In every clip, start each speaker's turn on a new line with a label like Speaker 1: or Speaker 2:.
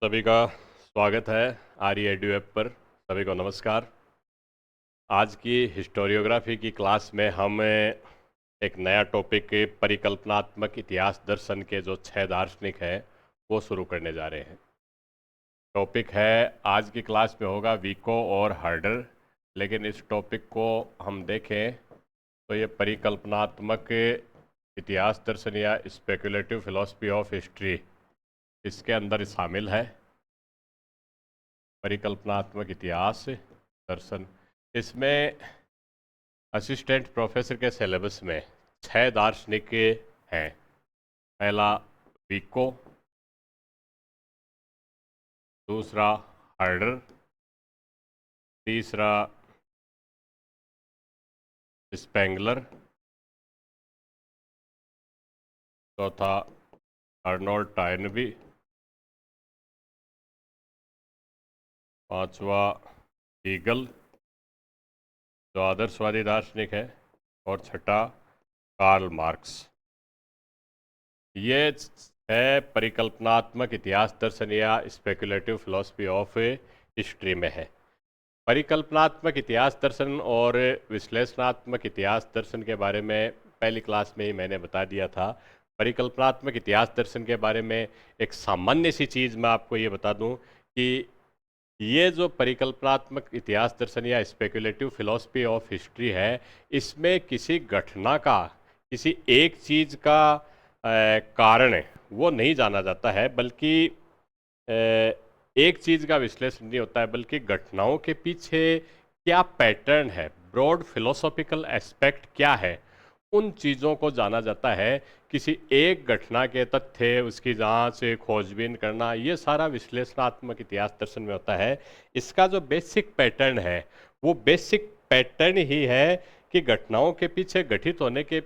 Speaker 1: सभी का स्वागत है आर्य एडू ऐप पर। सभी को नमस्कार। आज की हिस्टोरियोग्राफी की क्लास में हम एक नया टॉपिक परिकल्पनात्मक इतिहास दर्शन के जो 6 दार्शनिक हैं वो शुरू करने जा रहे हैं। टॉपिक है आज की क्लास में होगा विको और हर्डर। लेकिन इस टॉपिक को हम देखें तो ये परिकल्पनात्मक इतिहास दर्शन या स्पेकुलेटिव फिलॉसफी ऑफ हिस्ट्री इसके अंदर शामिल है। परिकल्पनात्मक इतिहास दर्शन इसमें असिस्टेंट प्रोफेसर के सिलेबस में 6 दार्शनिक हैं। पहला विको, दूसरा हर्डर, तीसरा स्पेंगलर, चौथा अर्नोल्ड टायनबी, पांचवा हीगल जो आदर्शवादी दार्शनिक है, और छठा कार्ल मार्क्स। ये है परिकल्पनात्मक इतिहास दर्शन या स्पेकुलेटिव फिलॉसफी ऑफ हिस्ट्री में है। परिकल्पनात्मक इतिहास दर्शन और विश्लेषणात्मक इतिहास दर्शन के बारे में पहली क्लास में ही मैंने बता दिया था। परिकल्पनात्मक इतिहास दर्शन के बारे में एक सामान्य सी चीज़ मैं आपको ये बता दूं कि ये जो परिकल्पनात्मक इतिहास दर्शन या स्पेकुलेटिव फिलॉसफी ऑफ हिस्ट्री है, इसमें किसी घटना का, किसी एक चीज़ का कारण वो नहीं जाना जाता है, बल्कि एक चीज़ का विश्लेषण नहीं होता है, बल्कि घटनाओं के पीछे क्या पैटर्न है, ब्रॉड फिलोसॉफिकल एस्पेक्ट क्या है, उन चीज़ों को जाना जाता है। किसी एक घटना के तथ्य, उसकी जांच, खोजबीन करना, ये सारा विश्लेषणात्मक इतिहास दर्शन में होता है। इसका जो बेसिक पैटर्न है वो बेसिक पैटर्न ही है कि घटनाओं के पीछे, घटित होने के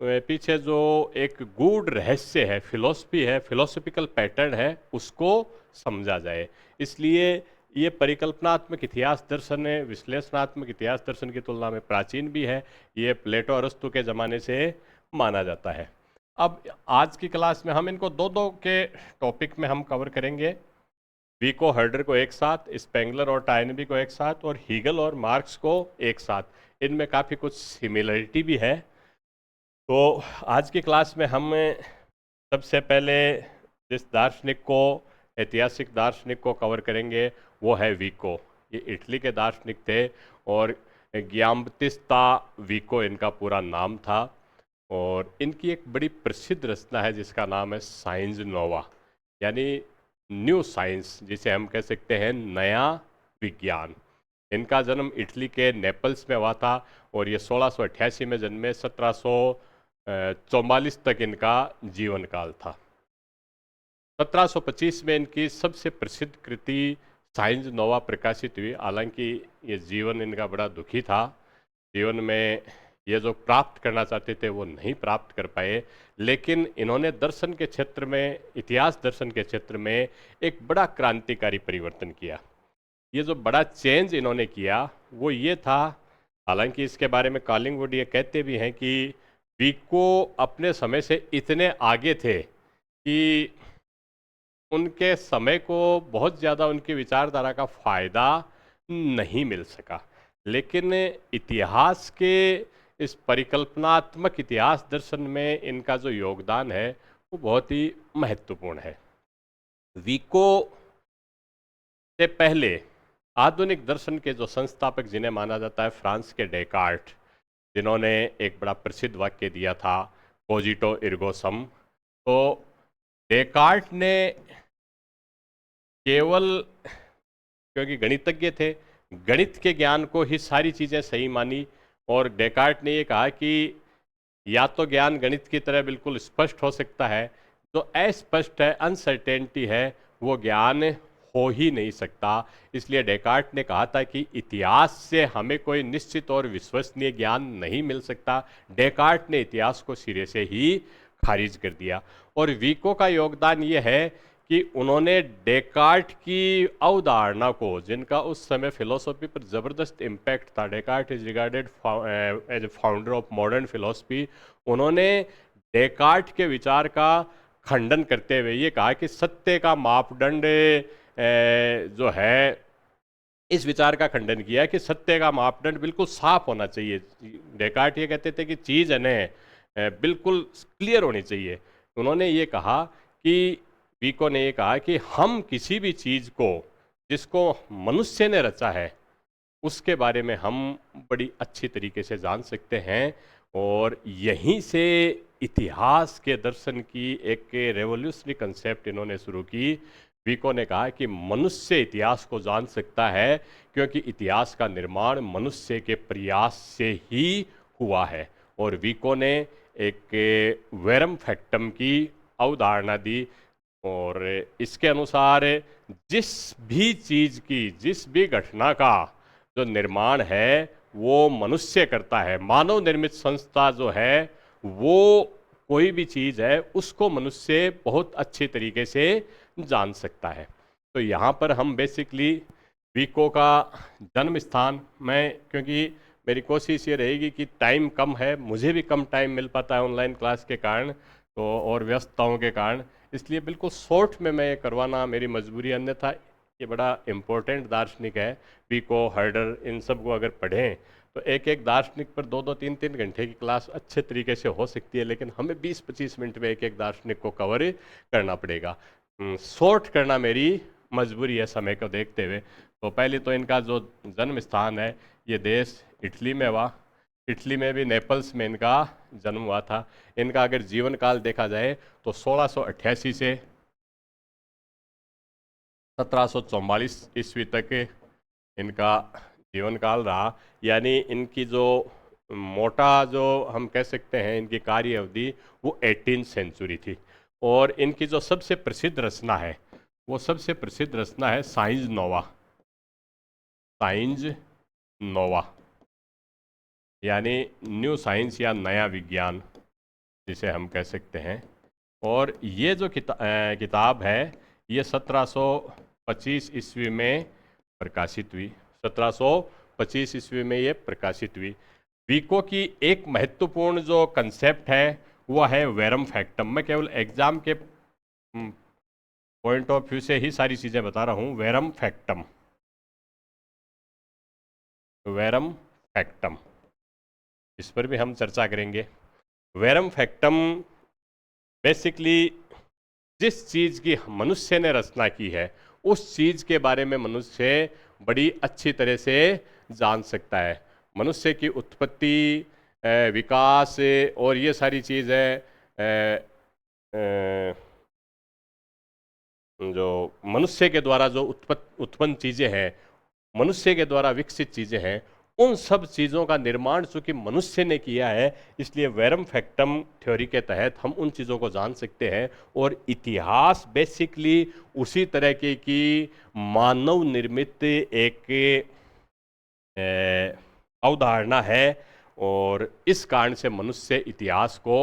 Speaker 1: पीछे जो एक गूढ़ रहस्य है, फिलॉसफी है, फिलोसॉफिकल पैटर्न है, उसको समझा जाए। इसलिए ये परिकल्पनात्मक इतिहास दर्शन विश्लेषणात्मक इतिहास दर्शन की तुलना में प्राचीन भी है। ये प्लेटो अरस्तु के ज़माने से माना जाता है। अब आज की क्लास में हम इनको दो दो के टॉपिक में हम कवर करेंगे। विको हर्डर को एक साथ, स्पेंगलर और टायनबी को एक साथ, और हीगल और मार्क्स को एक साथ। इनमें काफ़ी कुछ सिमिलरिटी भी है। तो आज की क्लास में हम सबसे पहले जिस दार्शनिक को, ऐतिहासिक दार्शनिक को कवर करेंगे वो है विको। ये इटली के दार्शनिक थे और गियाम्बतिस्ता विको इनका पूरा नाम था। और इनकी एक बड़ी प्रसिद्ध रचना है जिसका नाम है साइंस नोवा, यानी न्यू साइंस, जिसे हम कह सकते हैं नया विज्ञान। इनका जन्म इटली के नेपल्स में हुआ था और ये 1688 में जन्मे। 1744 तक इनका जीवन काल था। 1725 में इनकी सबसे प्रसिद्ध कृति साइंस नोवा प्रकाशित हुई। हालांकि ये जीवन इनका बड़ा दुखी था। जीवन में ये जो प्राप्त करना चाहते थे वो नहीं प्राप्त कर पाए, लेकिन इन्होंने दर्शन के क्षेत्र में, इतिहास दर्शन के क्षेत्र में एक बड़ा क्रांतिकारी परिवर्तन किया। ये जो बड़ा चेंज इन्होंने किया वो ये था, हालांकि इसके बारे में कॉलिंगवुड ये कहते भी हैं कि विको अपने समय से इतने आगे थे कि उनके समय को बहुत ज़्यादा उनकी विचारधारा का फायदा नहीं मिल सका। लेकिन इतिहास के इस परिकल्पनात्मक इतिहास दर्शन में इनका जो योगदान है वो बहुत ही महत्वपूर्ण है। विको से पहले आधुनिक दर्शन के जो संस्थापक, जिन्हें माना जाता है फ्रांस के डेकार्ट, जिन्होंने एक बड़ा प्रसिद्ध वाक्य दिया था कोजिटो इर्गो सम। तो डेकार्ट ने केवल, क्योंकि गणितज्ञ थे, गणित के ज्ञान को ही सारी चीज़ें सही मानी। और डेकार्ट ने ये कहा कि या तो ज्ञान गणित की तरह बिल्कुल स्पष्ट हो सकता है, जो अस्पष्ट है, अनसर्टेनिटी है, वो ज्ञान हो ही नहीं सकता। इसलिए डेकार्ट ने कहा था कि इतिहास से हमें कोई निश्चित और विश्वसनीय ज्ञान नहीं मिल सकता। डेकार्ट ने इतिहास को सिरे से ही खारिज कर दिया। और विको का योगदान ये है कि उन्होंने डेकार्ट की अवधारणा को, जिनका उस समय फिलोसॉफी पर ज़बरदस्त इम्पैक्ट था, Descartes is regarded as a founder of modern philosophy, उन्होंने डेकार्ट के विचार का खंडन करते हुए ये कहा कि सत्य का मापदंड जो है, इस विचार का खंडन किया कि सत्य का मापदंड बिल्कुल साफ होना चाहिए। डेकार्ट ये कहते थे कि चीज़ है न बिल्कुल क्लियर होनी चाहिए। उन्होंने ये कहा कि विको ने ये कहा कि हम किसी भी चीज़ को जिसको मनुष्य ने रचा है उसके बारे में हम बड़ी अच्छी तरीके से जान सकते हैं, और यहीं से इतिहास के दर्शन की एक रेवोल्यूशनरी कंसेप्ट इन्होंने शुरू की। विको ने कहा कि मनुष्य इतिहास को जान सकता है क्योंकि इतिहास का निर्माण मनुष्य के प्रयास से ही हुआ है। और विको ने एक वेरम फैक्टम की अवधारणा दी, और इसके अनुसार जिस भी चीज़ की, जिस भी घटना का जो निर्माण है वो मनुष्य करता है। मानव निर्मित संस्था जो है वो कोई भी चीज़ है उसको मनुष्य बहुत अच्छे तरीके से जान सकता है। तो यहाँ पर हम बेसिकली विको का जन्म स्थान, मैं क्योंकि मेरी कोशिश ये रहेगी कि टाइम कम है, मुझे भी कम टाइम मिल पाता है ऑनलाइन क्लास के कारण तो, और व्यस्तताओं के कारण, इसलिए बिल्कुल शॉर्ट में मैं ये करवाना मेरी मजबूरी। अन्यथा ये बड़ा इम्पोर्टेंट दार्शनिक है। विको, हर्डर, इन सब को अगर पढ़ें तो एक एक दार्शनिक पर 2-2, 3-3 घंटे की क्लास अच्छे तरीके से हो सकती है, लेकिन हमें 20-25 मिनट में एक एक दार्शनिक को कवर करना पड़ेगा। शॉर्ट करना मेरी मजबूरी है समय को देखते हुए। तो पहले तो इनका जो जन्म स्थान है ये देश इटली में हुआ। इटली में भी नेपल्स में इनका जन्म हुआ था। इनका अगर जीवन काल देखा जाए तो 1688 से 1744 ईस्वी तक इनका जीवन काल रहा। यानी इनकी जो मोटा जो हम कह सकते हैं इनकी कार्य अवधि वो 18वीं सेंचुरी थी। और इनकी जो सबसे प्रसिद्ध रचना है वो सबसे प्रसिद्ध रचना है साइंस नोवा। साइंस नोवा यानी न्यू साइंस या नया विज्ञान जिसे हम कह सकते हैं। और ये जो किताब है ये 1725 ईस्वी में प्रकाशित हुई। 1725 ईस्वी में ये प्रकाशित हुई। विको की एक महत्वपूर्ण जो कंसेप्ट है वो है वेरम फैक्टम। मैं केवल एग्जाम के पॉइंट ऑफ व्यू से ही सारी चीज़ें बता रहा हूँ। वेरम फैक्टम, वेरम फैक्टम, इस पर भी हम चर्चा करेंगे। वेरम फैक्टम बेसिकली जिस चीज़ की मनुष्य ने रचना की है उस चीज़ के बारे में मनुष्य बड़ी अच्छी तरह से जान सकता है। मनुष्य की उत्पत्ति, विकास और ये सारी चीज़ें जो मनुष्य के द्वारा जो उत्पन्न चीज़ें हैं, मनुष्य के द्वारा विकसित चीज़ें हैं, उन सब चीज़ों का निर्माण चूंकि मनुष्य ने किया है, इसलिए वेरम फैक्टम थ्योरी के तहत हम उन चीज़ों को जान सकते हैं। और इतिहास बेसिकली उसी तरह की मानव निर्मित एक अवधारणा है, और इस कारण से मनुष्य इतिहास को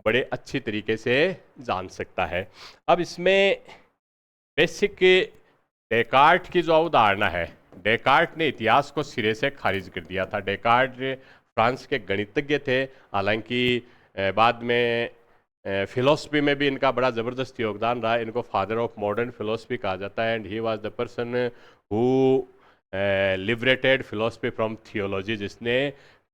Speaker 1: बड़े अच्छी तरीके से जान सकता है। अब इसमें बेसिक डेकार्ट की जो अवधारणा है, डेकार्ट ने इतिहास को सिरे से खारिज कर दिया था। डेकार्ट फ्रांस के गणितज्ञ थे, हालांकि बाद में फिलोसफी में भी इनका बड़ा ज़बरदस्त योगदान रहा। इनको फादर ऑफ मॉडर्न फिलोसफी कहा जाता है, and he was the person who liberated philosophy from theology, जिसने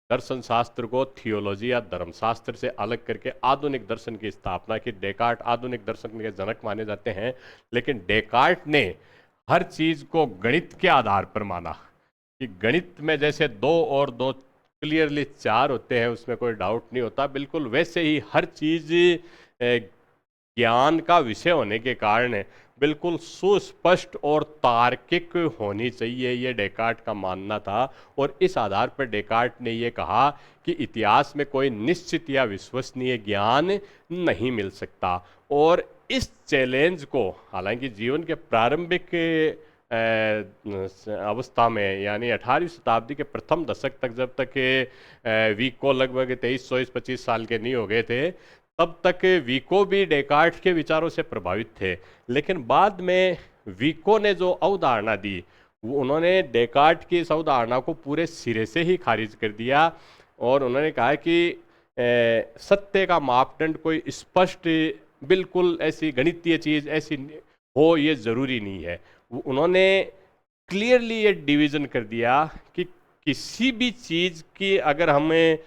Speaker 1: दर्शन शास्त्र को थियोलॉजी या धर्मशास्त्र से अलग करके आधुनिक दर्शन की स्थापना की। डेकार्ट आधुनिक दर्शन के जनक माने जाते हैं, लेकिन डेकार्ट ने हर चीज़ को गणित के आधार पर माना कि गणित में जैसे 2 और 2 क्लियरली 4 होते हैं, उसमें कोई डाउट नहीं होता, बिल्कुल वैसे ही हर चीज़ ज्ञान का विषय होने के कारण बिल्कुल सुस्पष्ट और तार्किक होनी चाहिए, ये डेकार्ट का मानना था। और इस आधार पर डेकार्ट ने ये कहा कि इतिहास में कोई निश्चित या विश्वसनीय ज्ञान नहीं मिल सकता। और इस चैलेंज को हालांकि जीवन के प्रारंभिक अवस्था में, यानी 18वीं शताब्दी के प्रथम दशक तक, जब तक विको लगभग 23-25 साल के नहीं हो गए थे, तब तक विको भी डेकार्ट के विचारों से प्रभावित थे। लेकिन बाद में विको ने जो अवधारणा दी, वो उन्होंने डेकार्ट की इस अवधारणा को पूरे सिरे से ही खारिज कर दिया, और उन्होंने कहा कि सत्य का मापदंड कोई स्पष्ट बिल्कुल ऐसी गणितीय चीज़ ऐसी हो ये ज़रूरी नहीं है। उन्होंने क्लियरली ये डिवीज़न कर दिया कि किसी भी चीज़ की अगर हमें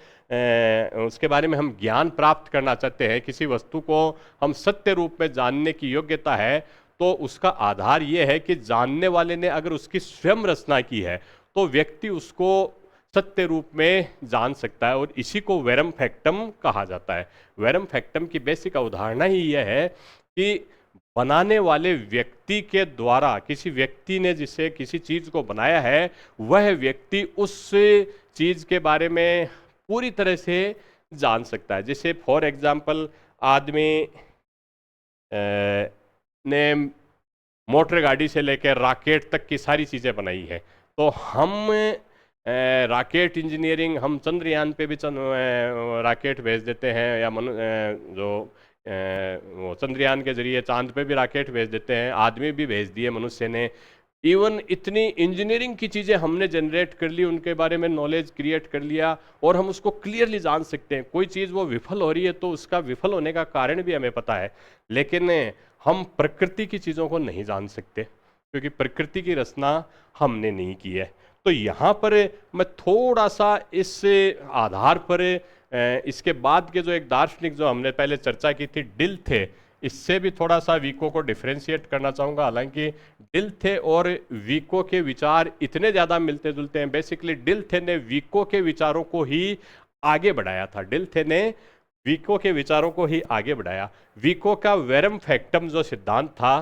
Speaker 1: उसके बारे में हम ज्ञान प्राप्त करना चाहते हैं, किसी वस्तु को हम सत्य रूप में जानने की योग्यता है, तो उसका आधार ये है कि जानने वाले ने अगर उसकी स्वयं रचना की है तो व्यक्ति उसको सत्य रूप में जान सकता है, और इसी को वेरम फैक्टम कहा जाता है। वेरम फैक्टम की बेसिक अवधारणा ही यह है कि बनाने वाले व्यक्ति के द्वारा, किसी व्यक्ति ने जिसे किसी चीज को बनाया है, वह व्यक्ति उस चीज के बारे में पूरी तरह से जान सकता है। जैसे फॉर एग्जाम्पल आदमी ने मोटर गाड़ी से लेकर रॉकेट तक की सारी चीज़ें बनाई है, तो हम रॉकेट इंजीनियरिंग, हम चंद्रयान पे भी रॉकेट भेज देते हैं, या जो वो चंद्रयान के जरिए चांद पे भी रॉकेट भेज देते हैं, आदमी भी भेज दिए मनुष्य ने। इवन इतनी इंजीनियरिंग की चीज़ें हमने जनरेट कर ली, उनके बारे में नॉलेज क्रिएट कर लिया, और हम उसको क्लियरली जान सकते हैं। कोई चीज़ वो विफल हो रही है तो उसका विफल होने का कारण भी हमें पता है, लेकिन हम प्रकृति की चीज़ों को नहीं जान सकते, क्योंकि प्रकृति की रचना हमने नहीं की है। तो यहाँ पर मैं थोड़ा सा इस आधार पर इसके बाद के जो एक दार्शनिक जो हमने पहले चर्चा की थी, डिल थे, इससे भी थोड़ा सा वीको को डिफ्रेंशिएट करना चाहूँगा। हालांकि डिल थे और वीको के विचार इतने ज़्यादा मिलते जुलते हैं। बेसिकली डिल थे ने वीको के विचारों को ही आगे बढ़ाया था। डिल थे ने वीको के विचारों को ही आगे बढ़ाया। वीको का वेरम फैक्टम जो सिद्धांत था,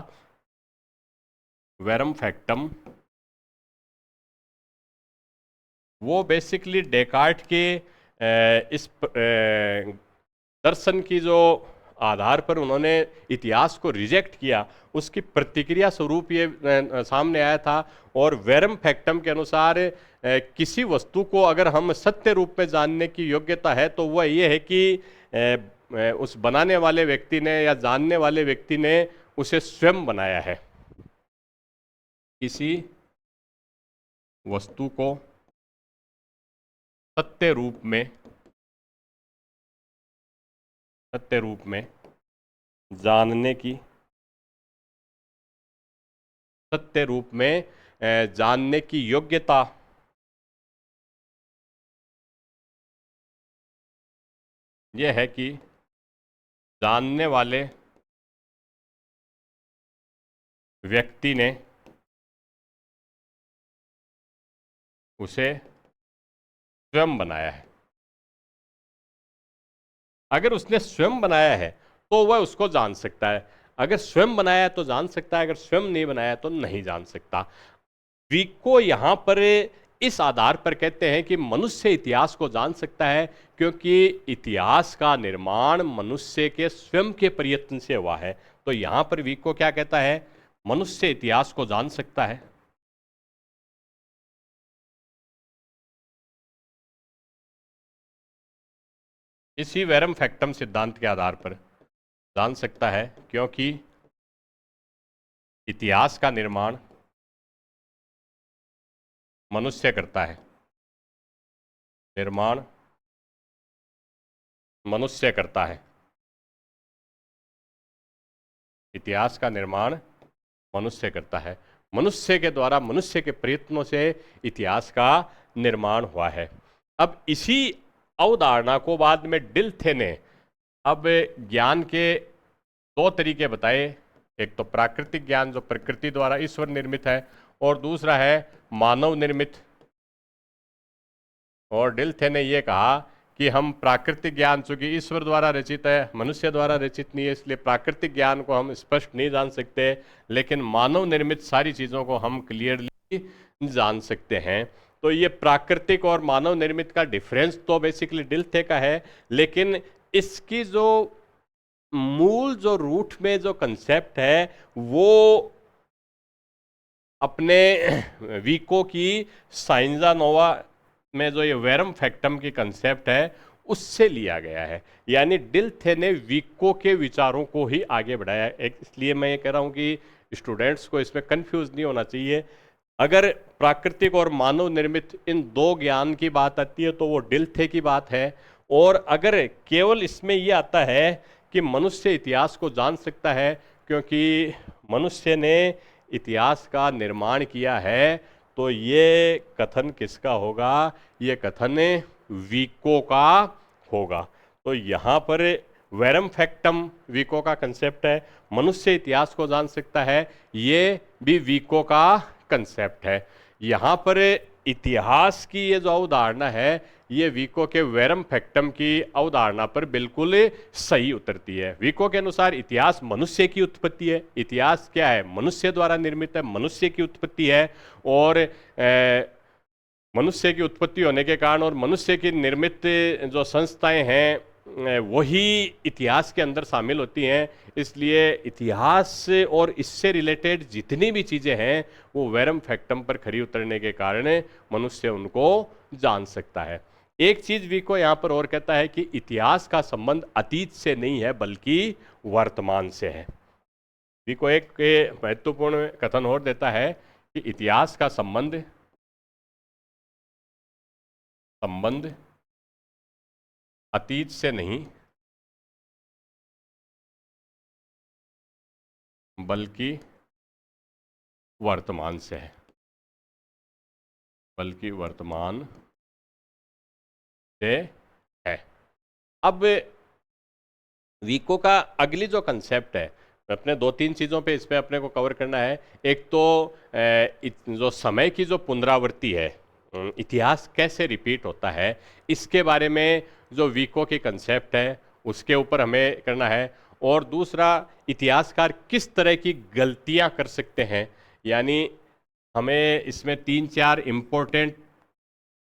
Speaker 1: वेरम फैक्टम, वो बेसिकली डेकार्ट के इस दर्शन की जो आधार पर उन्होंने इतिहास को रिजेक्ट किया, उसकी प्रतिक्रिया स्वरूप ये सामने आया था। और वेरम फैक्टम के अनुसार किसी वस्तु को अगर हम सत्य रूप में जानने की योग्यता है तो वह ये है कि उस बनाने वाले व्यक्ति ने या जानने वाले व्यक्ति ने उसे स्वयं बनाया है। किसी वस्तु को सत्य रूप में जानने की, सत्य रूप में जानने की योग्यता यह है कि जानने वाले व्यक्ति ने उसे स्वयं बनाया है। अगर उसने स्वयं बनाया है तो वह उसको जान सकता है। अगर स्वयं बनाया है तो जान सकता है, अगर स्वयं नहीं बनाया तो नहीं जान सकता। वीको यहाँ पर इस आधार पर कहते हैं कि मनुष्य इतिहास को जान सकता है, क्योंकि इतिहास का निर्माण मनुष्य के स्वयं के प्रयत्न से हुआ है। तो यहाँ पर वीको क्या कहता है? मनुष्य इतिहास को जान सकता है। इसी वेरम फैक्टम सिद्धांत के आधार पर जान सकता है, क्योंकि इतिहास का निर्माण मनुष्य करता है। निर्माण मनुष्य करता है। इतिहास का निर्माण मनुष्य करता है। मनुष्य के द्वारा, मनुष्य के प्रयत्नों से इतिहास का निर्माण हुआ है। अब इसी अवधारणा को बाद में डिल थे ने अब ज्ञान के दो तरीके बताए। एक तो प्राकृतिक ज्ञान जो प्रकृति द्वारा ईश्वर निर्मित है, और दूसरा है मानव निर्मित। और डिल थे ने यह कहा कि हम प्राकृतिक ज्ञान, चूंकि ईश्वर द्वारा रचित है, मनुष्य द्वारा रचित नहीं है, इसलिए प्राकृतिक ज्ञान को हम स्पष्ट नहीं जान सकते, लेकिन मानव निर्मित सारी चीज़ों को हम क्लियरली जान सकते हैं। तो ये प्राकृतिक और मानव निर्मित का डिफरेंस तो बेसिकली डिल थे का है, लेकिन इसकी जो मूल जो रूट में जो कंसेप्ट है वो अपने वीको की साइंजा नोवा में जो ये वेरम फैक्टम की कंसेप्ट है उससे लिया गया है। यानी डिल थे ने वीको के विचारों को ही आगे बढ़ाया। इसलिए मैं ये कह रहा हूँ कि स्टूडेंट्स को इसमें कंफ्यूज नहीं होना चाहिए। अगर प्राकृतिक और मानव निर्मित इन दो ज्ञान की बात आती है तो वो डिल थे की बात है, और अगर केवल इसमें ये आता है कि मनुष्य इतिहास को जान सकता है, क्योंकि मनुष्य ने इतिहास का निर्माण किया है। तो ये कथन किसका होगा? ये कथन विको का होगा। तो यहाँ पर वेरम फैक्टम विको का कंसेप्ट है, मनुष्य इतिहास को जान सकता है, ये भी विको का कंसेप्ट है। यहाँ पर इतिहास की ये जो अवधारणा है, ये विको के वेरम फैक्टम की अवधारणा पर बिल्कुल सही उतरती है। विको के अनुसार इतिहास मनुष्य की उत्पत्ति है। इतिहास क्या है? मनुष्य द्वारा निर्मित है, मनुष्य की उत्पत्ति है। और मनुष्य की उत्पत्ति होने के कारण और मनुष्य की निर्मित जो संस्थाएं हैं वही इतिहास के अंदर शामिल होती हैं। इसलिए इतिहास और इससे रिलेटेड जितनी भी चीज़ें हैं वो वेरम फैक्टम पर खरी उतरने के कारण मनुष्य उनको जान सकता है। एक चीज़ विको यहाँ पर और कहता है कि इतिहास का संबंध अतीत से नहीं है बल्कि वर्तमान से है। विको एक महत्वपूर्ण कथन और देता है कि इतिहास का संबंध अतीत से नहीं बल्कि वर्तमान से है, बल्कि वर्तमान से है। अब विको का अगली जो कंसेप्ट है, अपने दो तीन चीज़ों पे इसमें अपने को कवर करना है। एक तो जो समय की जो पुनरावृत्ति है, इतिहास कैसे रिपीट होता है, इसके बारे में जो विको की कंसेप्ट है उसके ऊपर हमें करना है। और दूसरा, इतिहासकार किस तरह की गलतियां कर सकते हैं, यानी हमें इसमें 3-4 इम्पोर्टेंट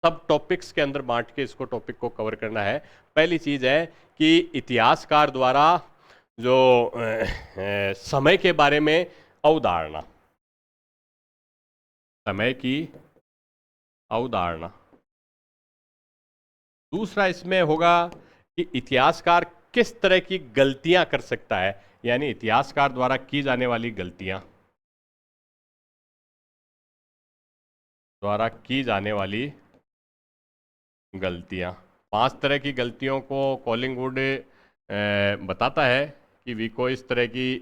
Speaker 1: सब टॉपिक्स के अंदर बांट के इसको टॉपिक को कवर करना है। पहली चीज़ है कि इतिहासकार द्वारा जो समय के बारे में अवधारणा, समय की अवधारणा। दूसरा इसमें होगा कि इतिहासकार किस तरह की गलतियां कर सकता है, यानी इतिहासकार द्वारा की जाने वाली गलतियां, गलतियां 5 तरह की गलतियों को कॉलिंगवुड बताता है कि विको इस तरह की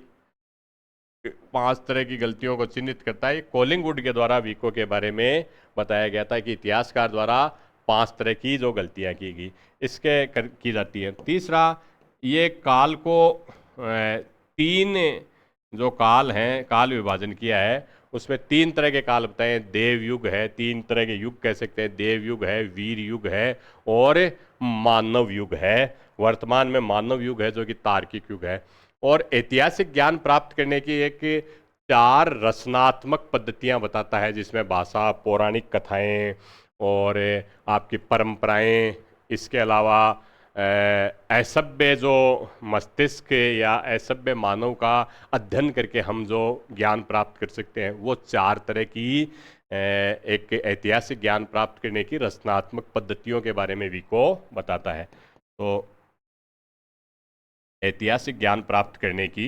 Speaker 1: 5 तरह की गलतियों को चिन्हित करता है। कॉलिंगवुड के द्वारा विको के बारे में बताया गया था कि इतिहासकार द्वारा 5 तरह की जो गलतियां की गई की जाती हैं। तीसरा, ये काल को 3 जो काल हैं, काल विभाजन किया है, उसमें 3 तरह के काल बताए हैं। देव युग है, 3 तरह के युग कह सकते हैं, देव युग है, वीर युग है और मानव युग है। वर्तमान में मानव युग है जो कि तार्किक युग है। और ऐतिहासिक ज्ञान प्राप्त करने की एक 4 रचनात्मक पद्धतियां बताता है, जिसमें भाषा, पौराणिक कथाएं और आपकी परंपराएं, इसके अलावा असभ्य जो मस्तिष्क या असभ्य मानव का अध्ययन करके हम जो ज्ञान प्राप्त कर सकते हैं, वो 4 तरह की एक ऐतिहासिक ज्ञान प्राप्त करने की रचनात्मक पद्धतियों के बारे में विको बताता है। तो ऐतिहासिक ज्ञान प्राप्त करने की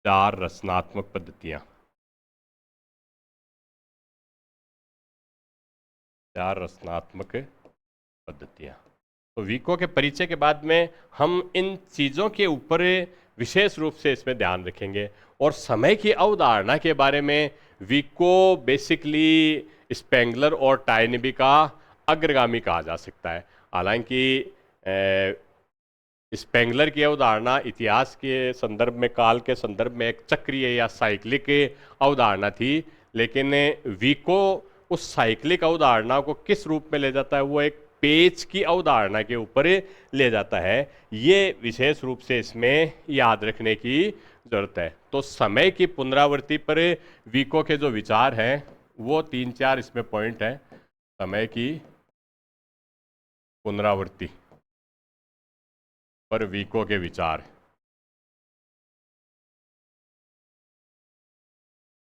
Speaker 1: 4 रचनात्मक पद्धतियां, 4 रचनात्मक पद्धतियां। तो विको के परिचय के बाद में हम इन चीज़ों के ऊपर विशेष रूप से इसमें ध्यान रखेंगे। और समय की अवधारणा के बारे में विको बेसिकली स्पेंगलर और टायनबी का अग्रगामी कहा जा सकता है। हालांकि स्पेंगलर की अवधारणा इतिहास के संदर्भ में, काल के संदर्भ में एक चक्रीय या साइक्लिक अवधारणा थी, लेकिन विको उस साइक्लिक अवधारणा को किस रूप में ले जाता है, वो एक पेच की अवधारणा के ऊपर ले जाता है। ये विशेष रूप से इसमें याद रखने की जरूरत है। तो समय की पुनरावृत्ति पर विको के जो विचार हैं वो 3-4 इसमें पॉइंट हैं। समय की पुनरावृत्ति पर विको के विचार,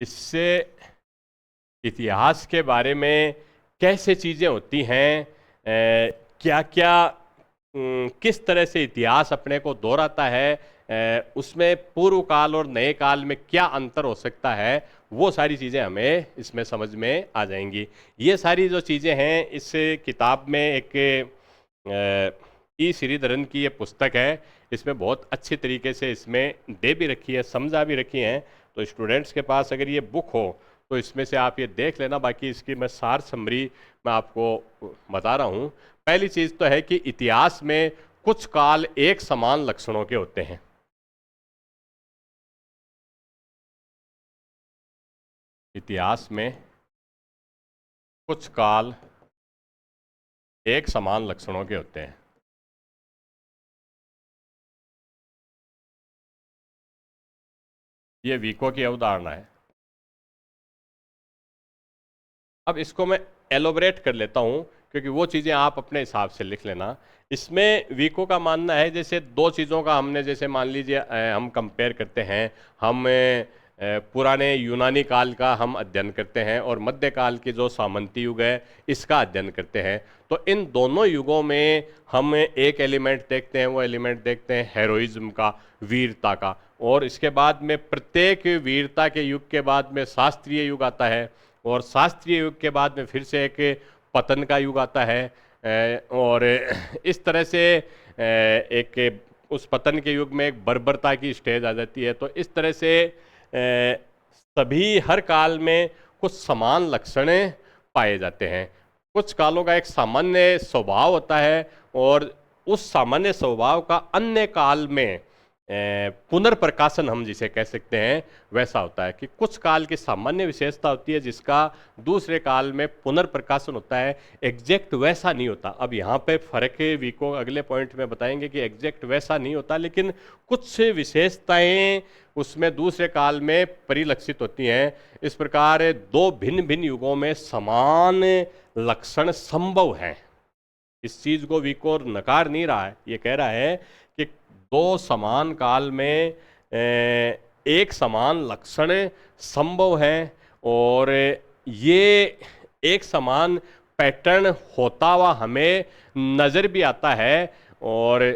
Speaker 1: इससे इतिहास के बारे में कैसे चीज़ें होती हैं, क्या क्या किस तरह से इतिहास अपने को दोहराता है, उसमें पूर्व काल और नए काल में क्या अंतर हो सकता है, वो सारी चीज़ें हमें इसमें समझ में आ जाएंगी। ये सारी जो चीज़ें हैं इस किताब में एक ई श्रीधरन की ये पुस्तक है, इसमें बहुत अच्छी तरीके से इसमें दे भी रखी है, समझा भी रखी हैं। तो स्टूडेंट्स के पास अगर ये बुक हो तो इसमें से आप ये देख लेना। बाकी इसकी मैं सार समरी मैं आपको बता रहा हूँ। पहली चीज़ तो है कि इतिहास में कुछ काल एक समान लक्षणों के होते हैं। इतिहास में कुछ काल एक समान लक्षणों के होते हैं। ये वीको की अवधारणा है। अब इसको मैं एलोबरेट कर लेता हूं, क्योंकि वो चीज़ें आप अपने हिसाब से लिख लेना। इसमें वीको का मानना है, जैसे दो चीज़ों का हमने, जैसे मान लीजिए हम कंपेयर करते हैं, हम पुराने यूनानी काल का हम अध्ययन करते हैं और मध्यकाल की जो सामंती युग है इसका अध्ययन करते हैं। तो इन दोनों युगों में हम एक एलिमेंट देखते हैं, वो एलिमेंट देखते हैं हेरोइज्म का, वीरता का। और इसके बाद में प्रत्येक वीरता के युग के बाद में शास्त्रीय युग आता है, और शास्त्रीय युग के बाद में फिर से एक पतन का युग आता है। और इस तरह से एक उस पतन के युग में एक बर्बरता की स्टेज आ जाती है। तो इस तरह से सभी हर काल में कुछ समान लक्षण पाए जाते हैं। कुछ कालों का एक सामान्य स्वभाव होता है, और उस सामान्य स्वभाव का अन्य काल में पुनर्प्रकाशन हम जिसे कह सकते हैं वैसा होता है। कि कुछ काल की सामान्य विशेषता होती है जिसका दूसरे काल में पुनर्प्रकाशन होता है। एग्जैक्ट वैसा नहीं होता। अब यहाँ पे फर्क है, वीको अगले पॉइंट में बताएंगे कि एग्जैक्ट वैसा नहीं होता, लेकिन कुछ विशेषताएं उसमें दूसरे काल में परिलक्षित होती हैं। इस प्रकार दो भिन्न भिन्न युगों में समान लक्षण संभव हैं। इस चीज को वीको नकार नहीं रहा है, ये कह रहा है कि दो समान काल में एक समान लक्षण संभव है, और ये एक समान पैटर्न होता हुआ हमें नजर भी आता है। और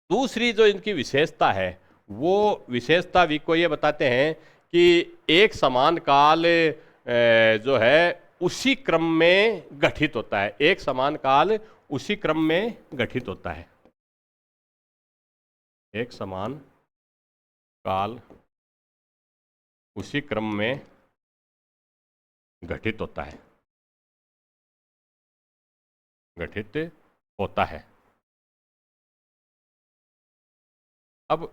Speaker 1: दूसरी जो इनकी विशेषता है, वो विशेषता वीको ये बताते हैं कि एक समान काल जो है उसी क्रम में गठित होता है। एक समान काल उसी क्रम में गठित होता है। एक समान काल उसी क्रम में घटित होता है, घटित होता है। अब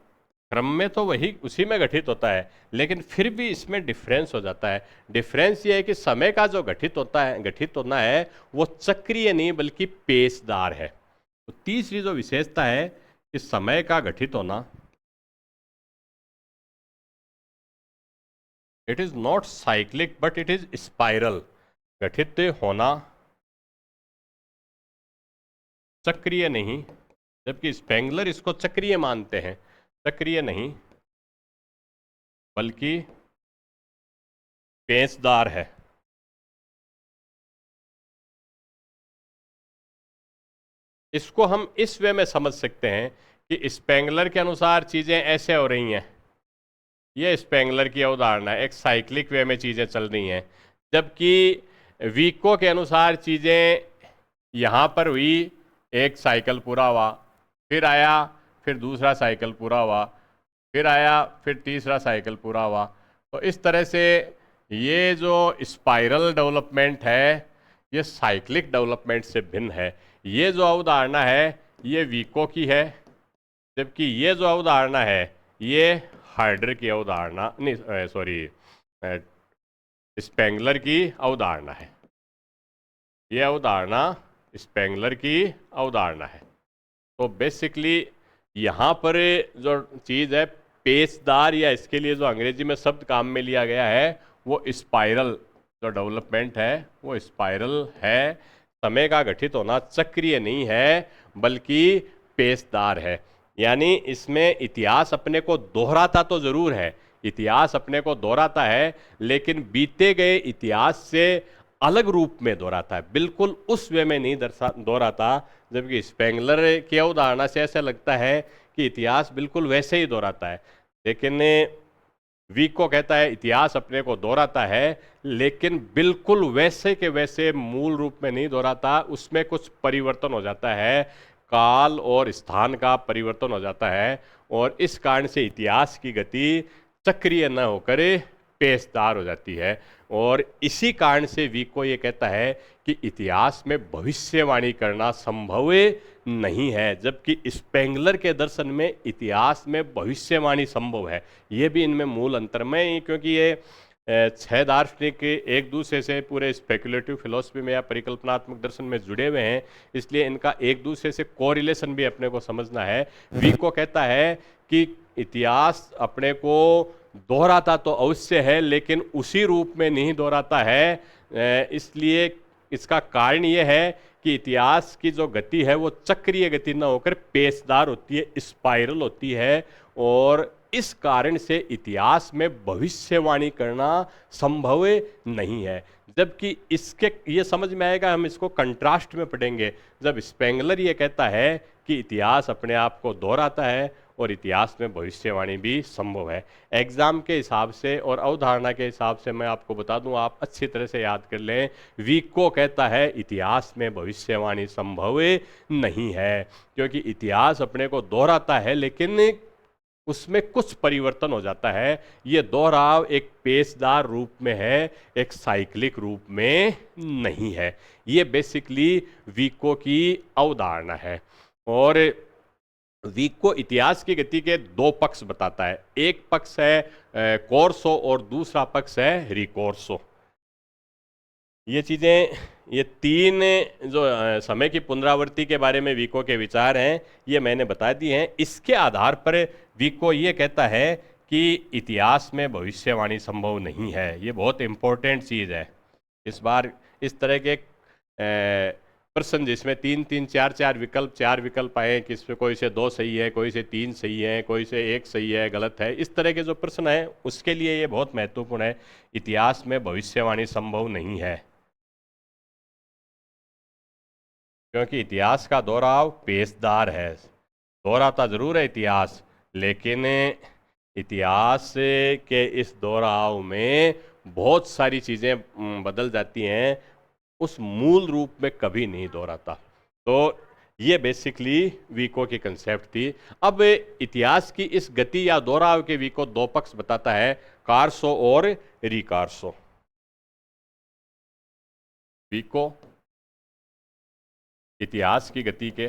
Speaker 1: क्रम में तो वही उसी में घटित होता है, लेकिन फिर भी इसमें डिफरेंस हो जाता है। डिफरेंस ये है कि समय का जो घटित होता है, घटित होना है, वो चक्रीय नहीं बल्कि पेचदार है। तो तीसरी जो विशेषता है कि समय का घटित होना, it is not cyclic but it is spiral. घटित होना चक्रीय नहीं, जबकि स्पेंगलर इसको चक्रीय मानते हैं। चक्रीय नहीं बल्कि पेचदार है। इसको हम इस वे में समझ सकते हैं कि स्पेंगलर के अनुसार चीजें ऐसे हो रही हैं। ये स्पेंगलर की अवधारणा है, एक साइक्लिक वे में चीजें चल रही हैं, जबकि वीको के अनुसार चीजें यहाँ पर हुई, एक साइकिल पूरा हुआ, फिर आया, फिर दूसरा साइकिल पूरा हुआ, फिर आया, फिर तीसरा साइकिल पूरा हुआ। तो इस तरह से ये जो स्पाइरल डेवलपमेंट है ये साइक्लिक डेवलपमेंट से भिन्न है। ये जो अवधारणा है ये वीको की है, जबकि ये जो अवधारणा है ये हाइडर की अवधारणा नहीं, सॉरी, स्पेंगलर की अवधारणा है। ये अवधारणा स्पेंगलर की अवधारणा है। तो बेसिकली यहाँ पर जो चीज़ है पेचदार, या इसके लिए जो अंग्रेजी में शब्द काम में लिया गया है वो स्पाइरल, जो डेवलपमेंट है वो स्पाइरल है। समय का घटित होना चक्रीय नहीं है बल्कि पेचदार है। यानी इसमें इतिहास अपने को दोहराता तो जरूर है, इतिहास अपने को दोहराता है, लेकिन बीते गए इतिहास से अलग रूप में दोहराता है, बिल्कुल उस वे में नहीं दोहराता। जबकि स्पेंगलर की अवधारणा से ऐसा लगता है कि इतिहास बिल्कुल वैसे ही दोहराता है, लेकिन वीको कहता है इतिहास अपने को दोहराता है लेकिन बिल्कुल वैसे के वैसे मूल रूप में नहीं दोहराता, उसमें कुछ परिवर्तन हो जाता है, काल और स्थान का परिवर्तन हो जाता है, और इस कारण से इतिहास की गति चक्रीय न होकर पेशदार हो जाती है। और इसी कारण से वीको ये कहता है कि इतिहास में भविष्यवाणी करना संभव नहीं है, जबकि स्पेंगलर के दर्शन में इतिहास में भविष्यवाणी संभव है। ये भी इनमें मूल अंतर में, क्योंकि ये छह दार्शनिक एक दूसरे से पूरे स्पेकुलेटिव फिलॉसफी में या परिकल्पनात्मक दर्शन में जुड़े हुए हैं, इसलिए इनका एक दूसरे से कोरिलेशन भी अपने को समझना है। वीको कहता है कि इतिहास अपने को दोहराता तो अवश्य है लेकिन उसी रूप में नहीं दोहराता है, इसलिए इसका कारण ये है कि इतिहास की जो गति है वो चक्रीय गति न होकर पेचदार होती है, स्पाइरल होती है, और इस कारण से इतिहास में भविष्यवाणी करना संभव नहीं है। जबकि इसके ये समझ में आएगा, हम इसको कंट्रास्ट में पढ़ेंगे, जब स्पेंगलर ये कहता है कि इतिहास अपने आप को दोहराता है और इतिहास में भविष्यवाणी भी संभव है। एग्जाम के हिसाब से और अवधारणा के हिसाब से मैं आपको बता दूं, आप अच्छी तरह से याद कर लें। वीको कहता है इतिहास में भविष्यवाणी संभव नहीं है, क्योंकि इतिहास अपने को दोहराता है लेकिन उसमें कुछ परिवर्तन हो जाता है। ये दोहराव एक पेचदार रूप में है, एक साइक्लिक रूप में नहीं है। ये बेसिकली वीको की अवधारणा है। और वीको इतिहास की गति के दो पक्ष बताता है, एक पक्ष है कोर्सो और दूसरा पक्ष है रिकोर्सो। ये चीज़ें, ये तीन जो समय की पुनरावृत्ति के बारे में वीको के विचार हैं, ये मैंने बता दिए हैं। इसके आधार पर वीको ये कहता है कि इतिहास में भविष्यवाणी संभव नहीं है। ये बहुत इंपॉर्टेंट चीज़ है। इस बार इस तरह के प्रश्न जिसमें तीन चार विकल्प आए कि इसमें कोई से 2 सही है, कोई से 3 सही है, कोई से 1 सही है, गलत है, इस तरह के जो प्रश्न है उसके लिए ये बहुत महत्वपूर्ण है। इतिहास में भविष्यवाणी संभव नहीं है, क्योंकि इतिहास का दोहराव पेचदार है। दोहराता जरूर है इतिहास, लेकिन इतिहास के इस दोहराव में बहुत सारी चीज़ें बदल जाती हैं, उस मूल रूप में कभी नहीं दोहराता। तो ये बेसिकली वीको की कंसेप्ट थी। अब इतिहास की इस गति या दोहराव के वीको दो पक्ष बताता है, कार्सो और रिकार्सो। वीको इतिहास की गति के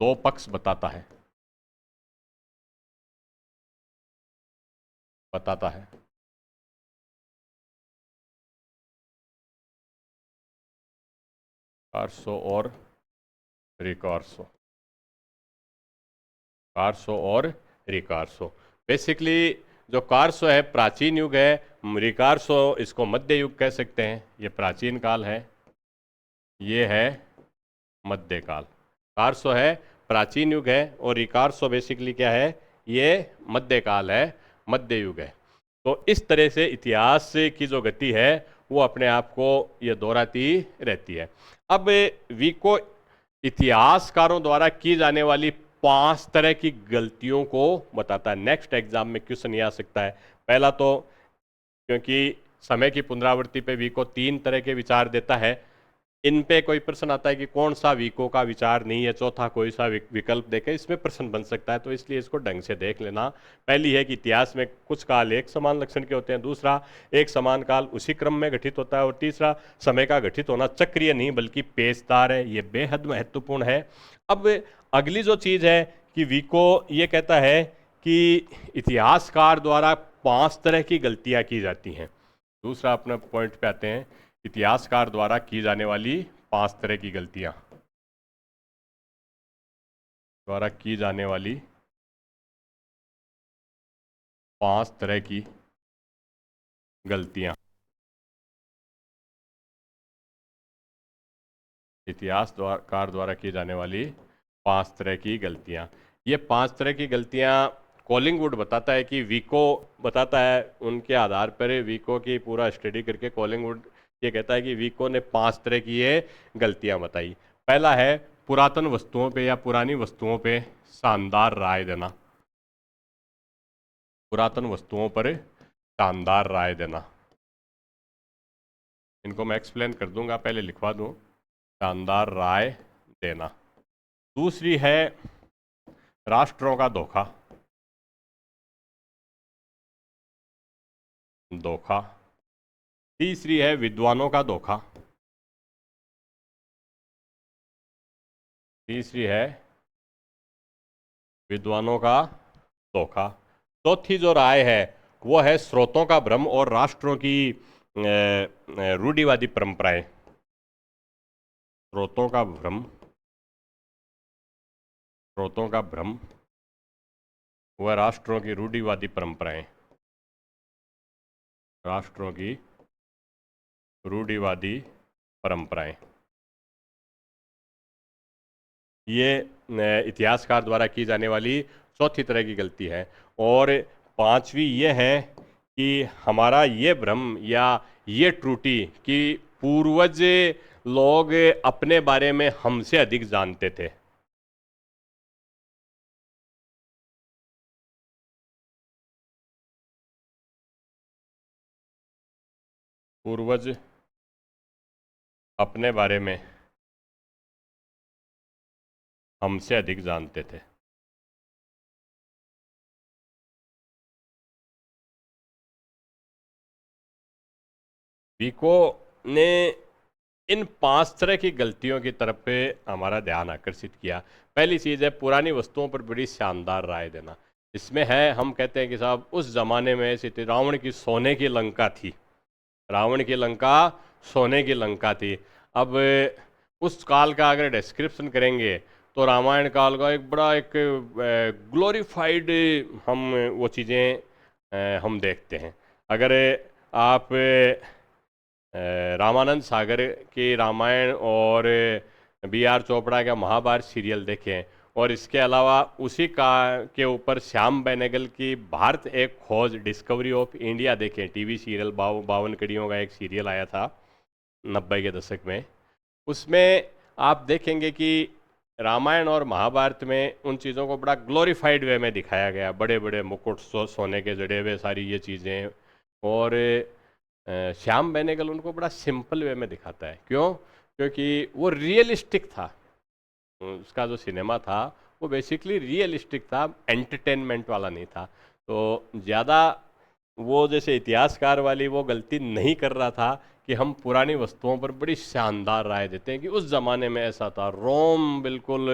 Speaker 1: दो पक्ष बताता है, कार्सो और रिकार्सो। कार्सो और रिकार्सो बेसिकली, जो कार्सो है प्राचीन युग है, रिकार्सो इसको मध्य युग कह सकते हैं। ये प्राचीन काल है, ये है मध्यकाल। कार्सो है प्राचीन युग है और रिकार्सो बेसिकली क्या है, ये मध्यकाल है, मध्य युग है। तो इस तरह से इतिहास की जो गति है वो अपने आप को ये दोहराती रहती है। अब वीको इतिहासकारों द्वारा की जाने वाली 5 तरह की गलतियों को बताता है। नेक्स्ट एग्जाम में क्वेश्चन ये आ सकता है। पहला तो, क्योंकि समय की पुनरावृत्ति पे वीको 3 तरह के विचार देता है, इन पे कोई प्रश्न आता है कि कौन सा वीको का विचार नहीं है, चौथा कोई सा विकल्प देके इसमें प्रश्न बन सकता है, तो इसलिए इसको ढंग से देख लेना। पहली है कि इतिहास में कुछ काल एक समान लक्षण के होते हैं, दूसरा एक समान काल उसी क्रम में गठित होता है, और तीसरा समय का गठित होना चक्रीय नहीं बल्कि पेचदार है। ये बेहद महत्वपूर्ण है। अब अगली जो चीज़ है कि वीको ये कहता है कि इतिहासकार द्वारा 5 तरह की गलतियाँ की जाती हैं। दूसरा अपने पॉइंट पे आते हैं, इतिहासकार द्वारा की जाने वाली 5 तरह की गलतियां। द्वारा की जाने वाली 5 तरह की गलतियां। इतिहासकार द्वारा की जाने वाली 5 तरह की गलतियां। ये 5 तरह की गलतियां कॉलिंगवुड बताता है कि वीको बताता है, उनके आधार पर वीको की पूरा स्टडी करके कॉलिंगवुड ये कहता है कि विको ने 5 तरह की ये गलतियां बताई। पहला है पुरातन वस्तुओं पे या पुरानी वस्तुओं पे शानदार राय देना। पुरातन वस्तुओं पर शानदार राय देना। इनको मैं एक्सप्लेन कर दूंगा, पहले लिखवा दूं। शानदार राय देना। दूसरी है राष्ट्रों का धोखा। धोखा। तीसरी है विद्वानों का धोखा। तीसरी है विद्वानों का धोखा। चौथी जो राय है वो है स्रोतों का भ्रम और राष्ट्रों की रूढ़िवादी परंपराएं। स्रोतों का भ्रम। स्रोतों का भ्रम व राष्ट्रों की रूढ़िवादी परंपराएं। राष्ट्रों की रूढ़िवादी परंपराएं। ये इतिहासकार द्वारा की जाने वाली चौथी तरह की गलती है। और पांचवी ये है कि हमारा ये भ्रम या ये त्रुटि कि पूर्वज लोग अपने बारे में हमसे अधिक जानते थे। पूर्वज अपने बारे में हमसे अधिक जानते थे। विको ने इन 5 तरह की गलतियों की तरफ पे हमारा ध्यान आकर्षित किया। पहली चीज़ है पुरानी वस्तुओं पर बड़ी शानदार राय देना। इसमें है, हम कहते हैं कि साहब उस जमाने में ऐसी थी, रावण की सोने की लंका थी। रावण की लंका सोने की लंका थी। अब उस काल का अगर डिस्क्रिप्शन करेंगे तो रामायण काल का एक बड़ा एक ग्लोरीफाइड हम वो चीज़ें हम देखते हैं। अगर आप रामानंद सागर की रामायण और B.R. चोपड़ा का महाभारत सीरियल देखें, और इसके अलावा उसी का के ऊपर श्याम बेनेगल की भारत एक खोज डिस्कवरी ऑफ इंडिया देखें, टीवी सीरियल 52 कड़ियों का एक सीरियल आया था 90 के दशक में। उसमें आप देखेंगे कि रामायण और महाभारत में उन चीज़ों को बड़ा ग्लोरीफाइड वे में दिखाया गया। बड़े बड़े मुकुट, सोने के जड़े हुए, सारी ये चीज़ें। और श्याम बेनेगल उनको बड़ा सिंपल वे में दिखाता है। क्यों? क्योंकि वो रियलिस्टिक था। उसका जो सिनेमा था वो बेसिकली रियलिस्टिक था, एंटरटेनमेंट वाला नहीं था। तो ज़्यादा वो जैसे इतिहासकार वाली वो गलती नहीं कर रहा था कि हम पुरानी वस्तुओं पर बड़ी शानदार राय देते हैं कि उस ज़माने में ऐसा था, रोम बिल्कुल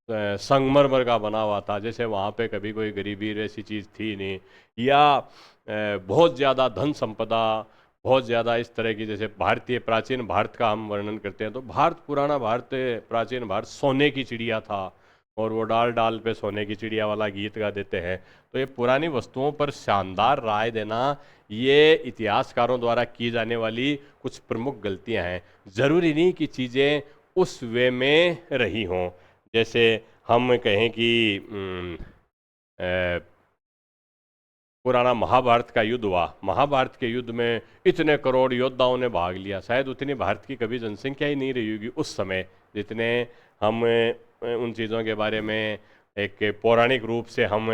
Speaker 1: संगमरमर का बना हुआ था, जैसे वहाँ पे कभी कोई गरीबी ऐसी चीज़ थी नहीं, या बहुत ज़्यादा धन संपदा, बहुत ज़्यादा इस तरह की, जैसे भारतीय प्राचीन भारत का हम वर्णन करते हैं तो भारत, पुराना भारत, प्राचीन भारत सोने की चिड़िया था, और वो डाल डाल पे सोने की चिड़िया वाला गीत गा देते हैं। तो ये पुरानी वस्तुओं पर शानदार राय देना, ये इतिहासकारों द्वारा की जाने वाली कुछ प्रमुख गलतियां हैं। ज़रूरी नहीं कि चीज़ें उस वे में रही हों। जैसे हम कहें कि पुराना महाभारत का युद्ध हुआ, महाभारत के युद्ध में इतने करोड़ योद्धाओं ने भाग लिया, शायद उतनी भारत की कभी जनसंख्या ही नहीं रही होगी उस समय, जितने हम उन चीज़ों के बारे में एक पौराणिक रूप से हम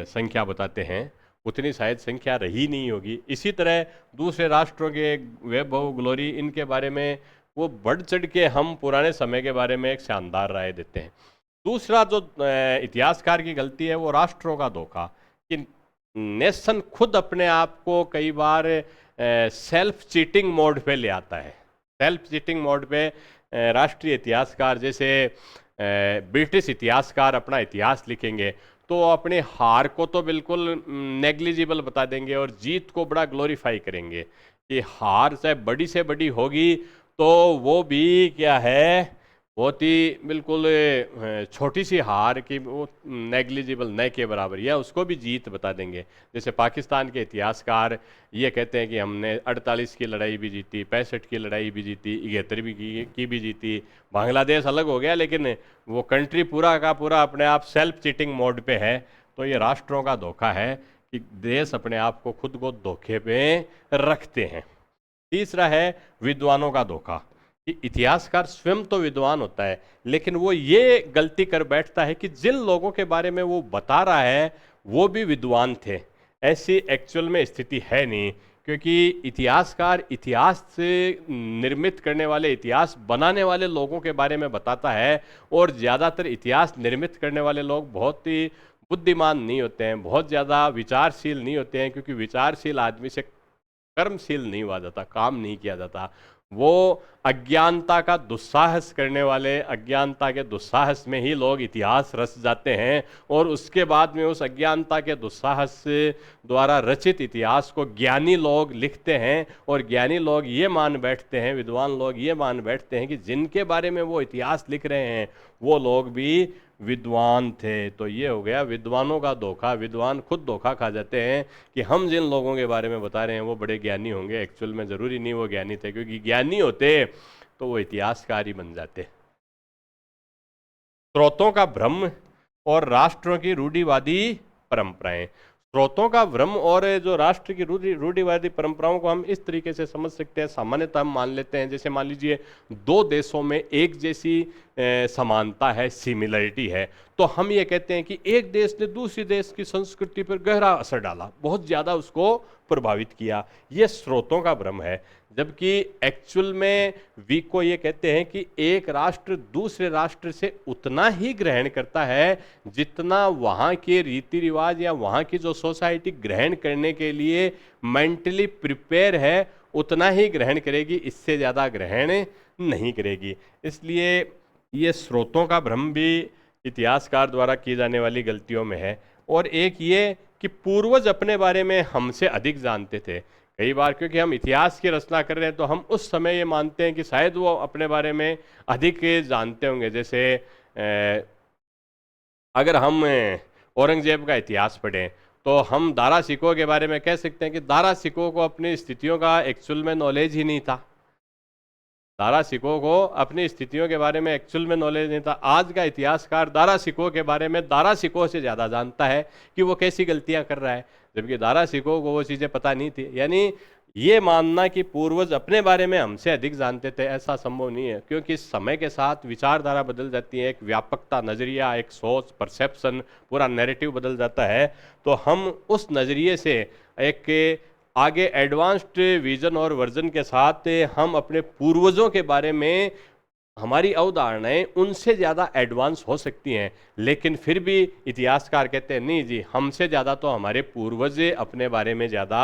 Speaker 1: संख्या बताते हैं, उतनी शायद संख्या रही नहीं होगी। इसी तरह दूसरे राष्ट्रों के वैभव, ग्लोरी, इनके बारे में वो बढ़ चढ़ के हम पुराने समय के बारे में एक शानदार राय देते हैं। दूसरा जो इतिहासकार की गलती है वो राष्ट्रों का धोखा, कि नेशन खुद अपने आप को कई बार सेल्फ चीटिंग मोड पे ले आता है। सेल्फ चीटिंग मोड पे राष्ट्रीय इतिहासकार, जैसे ब्रिटिश इतिहासकार अपना इतिहास लिखेंगे तो अपनी हार को तो बिल्कुल नेग्लिजिबल बता देंगे और जीत को बड़ा ग्लोरीफाई करेंगे कि हार चाहे बड़ी से बड़ी होगी तो वो भी क्या है, बहुत ही बिल्कुल छोटी सी हार की, वो नेग्लिजिबल, न के बराबर, या उसको भी जीत बता देंगे। जैसे पाकिस्तान के इतिहासकार ये कहते हैं कि हमने 48 की लड़ाई भी जीती, 65 की लड़ाई भी जीती, 71 भी की भी जीती। बांग्लादेश अलग हो गया, लेकिन वो कंट्री पूरा का पूरा अपने आप सेल्फ चीटिंग मोड पे है। तो ये राष्ट्रों का धोखा है कि देश अपने आप को खुद को धोखे पे रखते हैं। तीसरा है विद्वानों का धोखा, कि इतिहासकार स्वयं तो विद्वान होता है लेकिन वो ये गलती कर बैठता है कि जिन लोगों के बारे में वो बता रहा है वो भी विद्वान थे। ऐसी एक्चुअल में स्थिति है नहीं, क्योंकि इतिहासकार इतिहास से निर्मित करने वाले, इतिहास बनाने वाले लोगों के बारे में बताता है, और ज़्यादातर इतिहास निर्मित करने वाले लोग बहुत ही बुद्धिमान नहीं होते हैं, बहुत ज़्यादा विचारशील नहीं होते हैं, क्योंकि विचारशील आदमी से कर्मशील नहीं हुआ जाता, काम नहीं किया जाता। वो अज्ञानता का दुस्साहस करने वाले, अज्ञानता के दुस्साहस में ही लोग इतिहास रच जाते हैं, और उसके बाद में उस अज्ञानता के दुस्साहस द्वारा रचित इतिहास को ज्ञानी लोग लिखते हैं, और ज्ञानी लोग ये मान बैठते हैं, विद्वान लोग ये मान बैठते हैं कि जिनके बारे में वो इतिहास लिख रहे हैं वो लोग भी विद्वान थे। तो ये हो गया विद्वानों का धोखा। विद्वान खुद धोखा खा जाते हैं कि हम जिन लोगों के बारे में बता रहे हैं वो बड़े ज्ञानी होंगे, एक्चुअल में ज़रूरी नहीं वो ज्ञानी थे, क्योंकि ज्ञानी होते तो वो इतिहासकार ही बन जाते। स्रोतों का भ्रम और राष्ट्रों की रूढ़िवादी परंपराएं। स्रोतों का भ्रम और जो राष्ट्र की रूढ़िवादी परंपराओं को हम इस तरीके से समझ सकते हैं। सामान्यतः हम मान लेते हैं, जैसे मान लीजिए दो देशों में एक जैसी समानता है, सिमिलरिटी है, तो हम ये कहते हैं कि एक देश ने दूसरी देश की संस्कृति पर गहरा असर डाला, बहुत ज़्यादा उसको प्रभावित किया। ये स्रोतों का भ्रम है। जबकि एक्चुअल में वीको ये कहते हैं कि एक राष्ट्र दूसरे राष्ट्र से उतना ही ग्रहण करता है जितना वहाँ के रीति रिवाज या वहाँ की जो सोसाइटी ग्रहण करने के लिए मेंटली प्रिपेयर है, उतना ही ग्रहण करेगी, इससे ज़्यादा ग्रहण नहीं करेगी। इसलिए ये स्रोतों का भ्रम भी इतिहासकार द्वारा की जाने वाली गलतियों में है। और एक ये कि पूर्वज अपने बारे में हमसे अधिक जानते थे। कई बार क्योंकि हम इतिहास की रचना कर रहे हैं तो हम उस समय ये मानते हैं कि शायद वो अपने बारे में अधिक जानते होंगे। जैसे अगर हम औरंगजेब का इतिहास पढ़ें तो हम दारा सिकोह के बारे में कह सकते हैं कि दारा सिकोह को अपनी स्थितियों का एक्चुअल में नॉलेज ही नहीं था। दारा सिकोह को अपनी स्थितियों के बारे में एक्चुअल में नॉलेज नहीं था। आज का इतिहासकार दारा सिकोह के बारे में दारा सिकोह से ज़्यादा जानता है कि वो कैसी गलतियां कर रहा है, जबकि दारा सिकोह को वो चीज़ें पता नहीं थी। यानी ये मानना कि पूर्वज अपने बारे में हमसे अधिक जानते थे, ऐसा संभव नहीं है, क्योंकि समय के साथ विचारधारा बदल जाती है, एक व्यापकता, नज़रिया, एक सोच, परसेप्शन, पूरा नैरेटिव बदल जाता है। तो हम उस नज़रिए से एक आगे एडवांस्ड विजन और वर्जन के साथ हम अपने पूर्वजों के बारे में, हमारी अवधारणाएं उनसे ज़्यादा एडवांस हो सकती हैं, लेकिन फिर भी इतिहासकार कहते हैं नहीं जी, हमसे ज़्यादा तो हमारे पूर्वज अपने बारे में ज़्यादा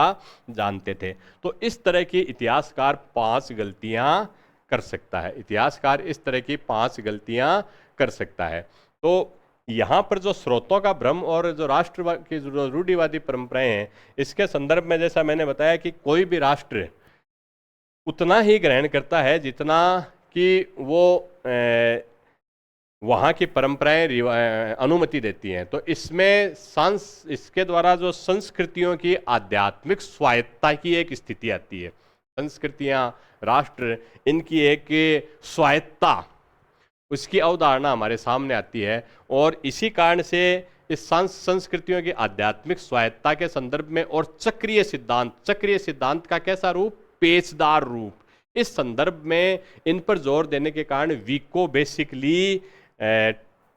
Speaker 1: जानते थे। तो इस तरह की इतिहासकार 5 गलतियां कर सकता है। इतिहासकार इस तरह की 5 गलतियां कर सकता है। तो यहाँ पर जो स्रोतों का भ्रम और जो राष्ट्र की जो रूढ़िवादी परंपराएं हैं, इसके संदर्भ में जैसा मैंने बताया कि कोई भी राष्ट्र उतना ही ग्रहण करता है जितना कि वो वहाँ की परंपराएं अनुमति देती हैं। तो इसमें इसके द्वारा जो संस्कृतियों की आध्यात्मिक स्वायत्ता की एक स्थिति आती है। संस्कृतियाँ, राष्ट्र, इनकी एक स्वायत्ता, उसकी अवधारणा हमारे सामने आती है। और इसी कारण से इस संस्कृतियों की आध्यात्मिक स्वायत्ता के संदर्भ में और चक्रीय सिद्धांत का कैसा रूप, पेचदार रूप, इस संदर्भ में इन पर जोर देने के कारण वीको बेसिकली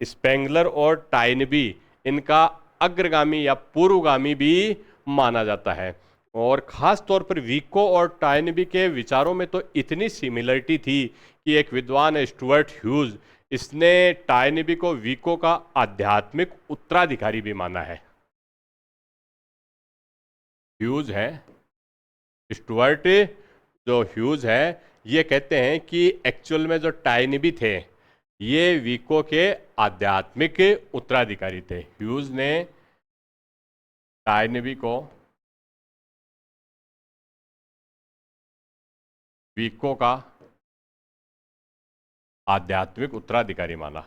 Speaker 1: स्पेंगलर और टाइनबी इनका अग्रगामी या पूर्वगामी भी माना जाता है। और ख़ास तौर पर वीको और टाइनबी के विचारों में तो इतनी सिमिलरिटी थी कि एक विद्वान है स्टुअर्ट ह्यूज, इसने टाइनबी को वीको का आध्यात्मिक उत्तराधिकारी भी माना है। ह्यूज है, स्टुअर्ट जो ह्यूज है, ये कहते हैं कि एक्चुअल में जो टाइनबी थे ये वीको के आध्यात्मिक उत्तराधिकारी थे। ह्यूज ने टाइनबी को वीको का आध्यात्मिक उत्तराधिकारी माना,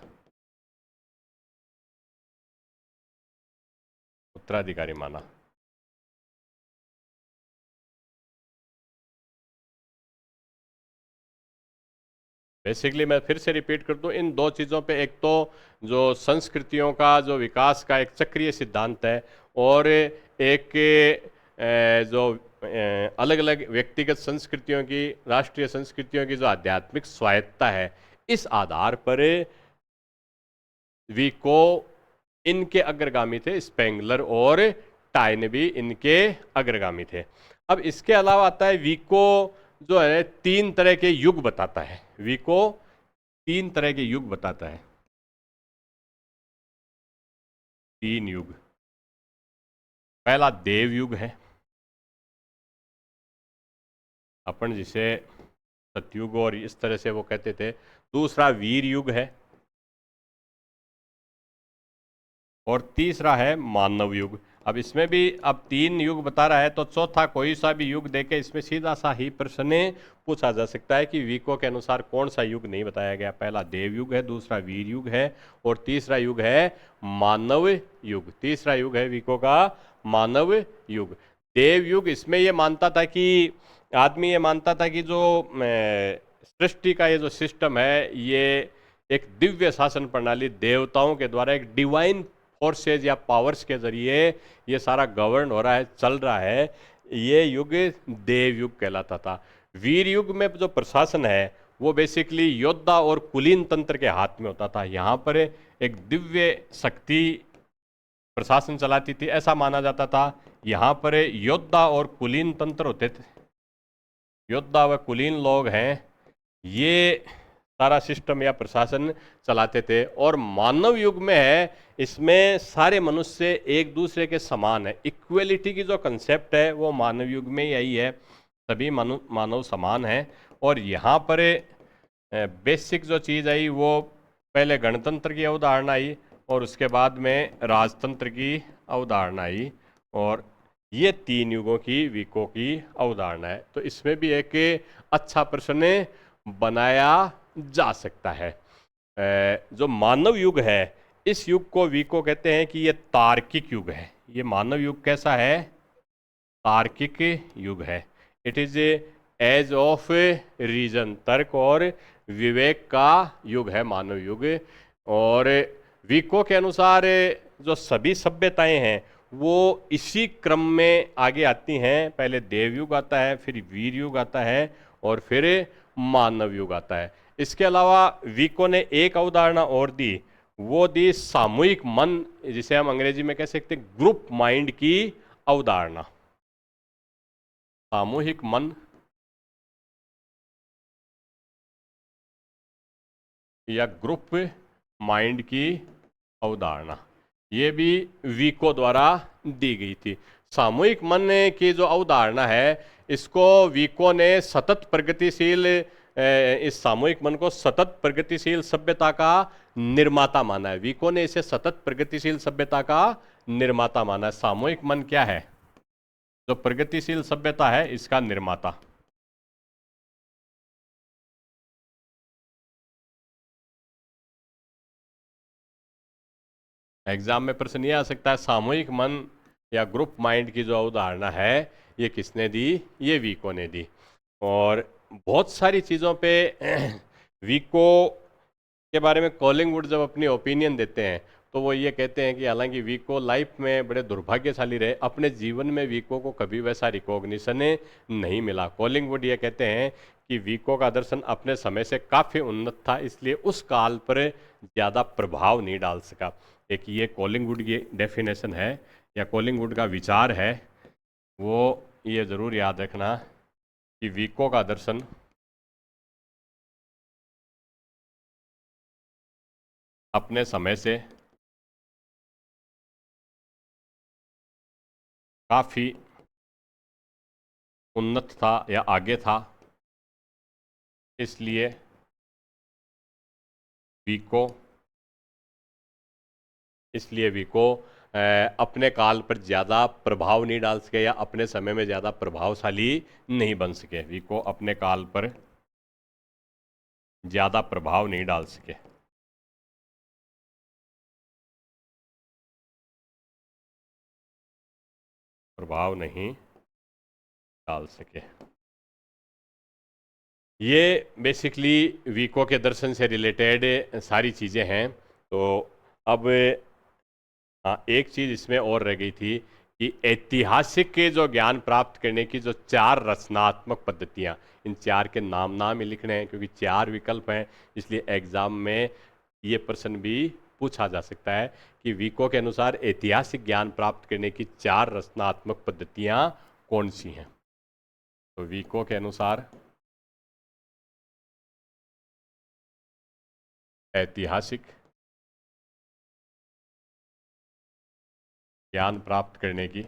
Speaker 1: बेसिकली मैं फिर से रिपीट कर दूं इन 2 चीज़ों पे, एक तो जो संस्कृतियों का जो विकास का एक चक्रीय सिद्धांत है, और एक जो अलग अलग व्यक्तिगत संस्कृतियों की, राष्ट्रीय संस्कृतियों की जो आध्यात्मिक स्वायत्ता है, इस आधार पर विको इनके अग्रगामी थे, स्पेंगलर और टाइन भी इनके अग्रगामी थे। अब इसके अलावा आता है विको जो है 3 तरह के युग बताता है। विको 3 तरह के युग बताता है। 3 युग। पहला देव युग है, अपन जिसे सतयुग और इस तरह से वो कहते थे। दूसरा वीर युग है और तीसरा है मानव युग। अब इसमें भी अब 3 युग बता रहा है, तो चौथा कोई सा भी युग देके इसमें सीधा सा ही प्रश्न पूछा जा सकता है कि विको के अनुसार कौन सा युग नहीं बताया गया। पहला देव युग है, दूसरा वीर युग है और तीसरा युग है मानव युग। तीसरा युग है विको का मानव युग। देव युग इसमें ये मानता था कि आदमी ये मानता था कि जो सृष्टि का ये जो सिस्टम है, ये एक दिव्य शासन प्रणाली देवताओं के द्वारा, एक डिवाइन फोर्सेज या पावर्स के जरिए ये सारा गवर्न हो रहा है, चल रहा है। ये युग देव युग कहलाता था। वीर युग में जो प्रशासन है वो बेसिकली योद्धा और कुलीन तंत्र के हाथ में होता था। यहाँ पर एक दिव्य शक्ति प्रशासन चलाती थी, ऐसा माना जाता था। यहाँ पर योद्धा और कुलीन तंत्र होते थे, योद्धा व कुलीन लोग हैं, ये सारा सिस्टम या प्रशासन चलाते थे। और मानव युग में है, इसमें सारे मनुष्य एक दूसरे के समान है। इक्वलिटी की जो कंसेप्ट है वो मानव युग में यही है, सभी मानव समान हैं। और यहाँ पर बेसिक जो चीज़ आई वो पहले गणतंत्र की अवधारणा आई और उसके बाद में राजतंत्र की अवधारणा आई, और ये 3 युगों की विको की अवधारणा है। तो इसमें भी एक अच्छा प्रश्न बनाया जा सकता है। जो मानव युग है, इस युग को विको कहते हैं कि ये तार्किक युग है। ये मानव युग कैसा है? तार्किक युग है। It is age of reason, तर्क और विवेक का युग है मानव युग। और विको के अनुसार जो सभी सभ्यताएं हैं वो इसी क्रम में आगे आती हैं। पहले देवयुग आता है, फिर वीर युग आता है और फिर मानव युग आता है। इसके अलावा विको ने एक अवधारणा और दी, वो दी सामूहिक मन, जिसे हम अंग्रेजी में कह सकते हैं ग्रुप माइंड की अवधारणा। सामूहिक मन या ग्रुप माइंड की अवधारणा, ये भी विको द्वारा दी गई थी। सामूहिक मन की जो अवधारणा है, इसको विको ने सतत प्रगतिशील, इस सामूहिक मन को सतत प्रगतिशील सभ्यता का निर्माता माना है। विको ने इसे सतत प्रगतिशील सभ्यता का निर्माता माना है। सामूहिक मन क्या है? जो प्रगतिशील सभ्यता है इसका निर्माता। एग्जाम में प्रश्न ये आ सकता है, सामूहिक मन या ग्रुप माइंड की जो अवधारणा है ये किसने दी? ये विको ने दी। और बहुत सारी चीज़ों पे विको के बारे में कॉलिंगवुड जब अपनी ओपिनियन देते हैं तो वो ये कहते हैं कि हालांकि विको लाइफ में बड़े दुर्भाग्यशाली रहे, अपने जीवन में विको को कभी वैसा रिकॉग्निशन नहीं मिला। कॉलिंगवुड ये कहते हैं कि विको का दर्शन अपने समय से काफ़ी उन्नत था, इसलिए उस काल पर ज़्यादा प्रभाव नहीं डाल सका। एक ये कॉलिंगवुड की डेफिनेशन है या कॉलिंगवुड का विचार है, वो ये ज़रूर याद रखना कि विको का दर्शन अपने समय से काफ़ी उन्नत था या आगे था, इसलिए विको अपने काल पर ज़्यादा प्रभाव नहीं डाल सके या अपने समय में ज़्यादा प्रभावशाली नहीं बन सके। विको अपने काल पर ज़्यादा प्रभाव नहीं डाल सके। प्रभाव नहीं डाल सके। ये बेसिकली विको के दर्शन से रिलेटेड सारी चीज़ें हैं। तो अब हाँ, एक चीज़ इसमें और रह गई थी कि ऐतिहासिक के जो ज्ञान प्राप्त करने की जो 4 रचनात्मक पद्धतियां, इन 4 के नाम ही लिखने हैं क्योंकि 4 विकल्प हैं, इसलिए एग्जाम में ये प्रश्न भी पूछा जा सकता है कि विको के अनुसार ऐतिहासिक ज्ञान प्राप्त करने की 4 रचनात्मक पद्धतियां कौन सी हैं। तो विको के अनुसार ऐतिहासिक ज्ञान प्राप्त करने की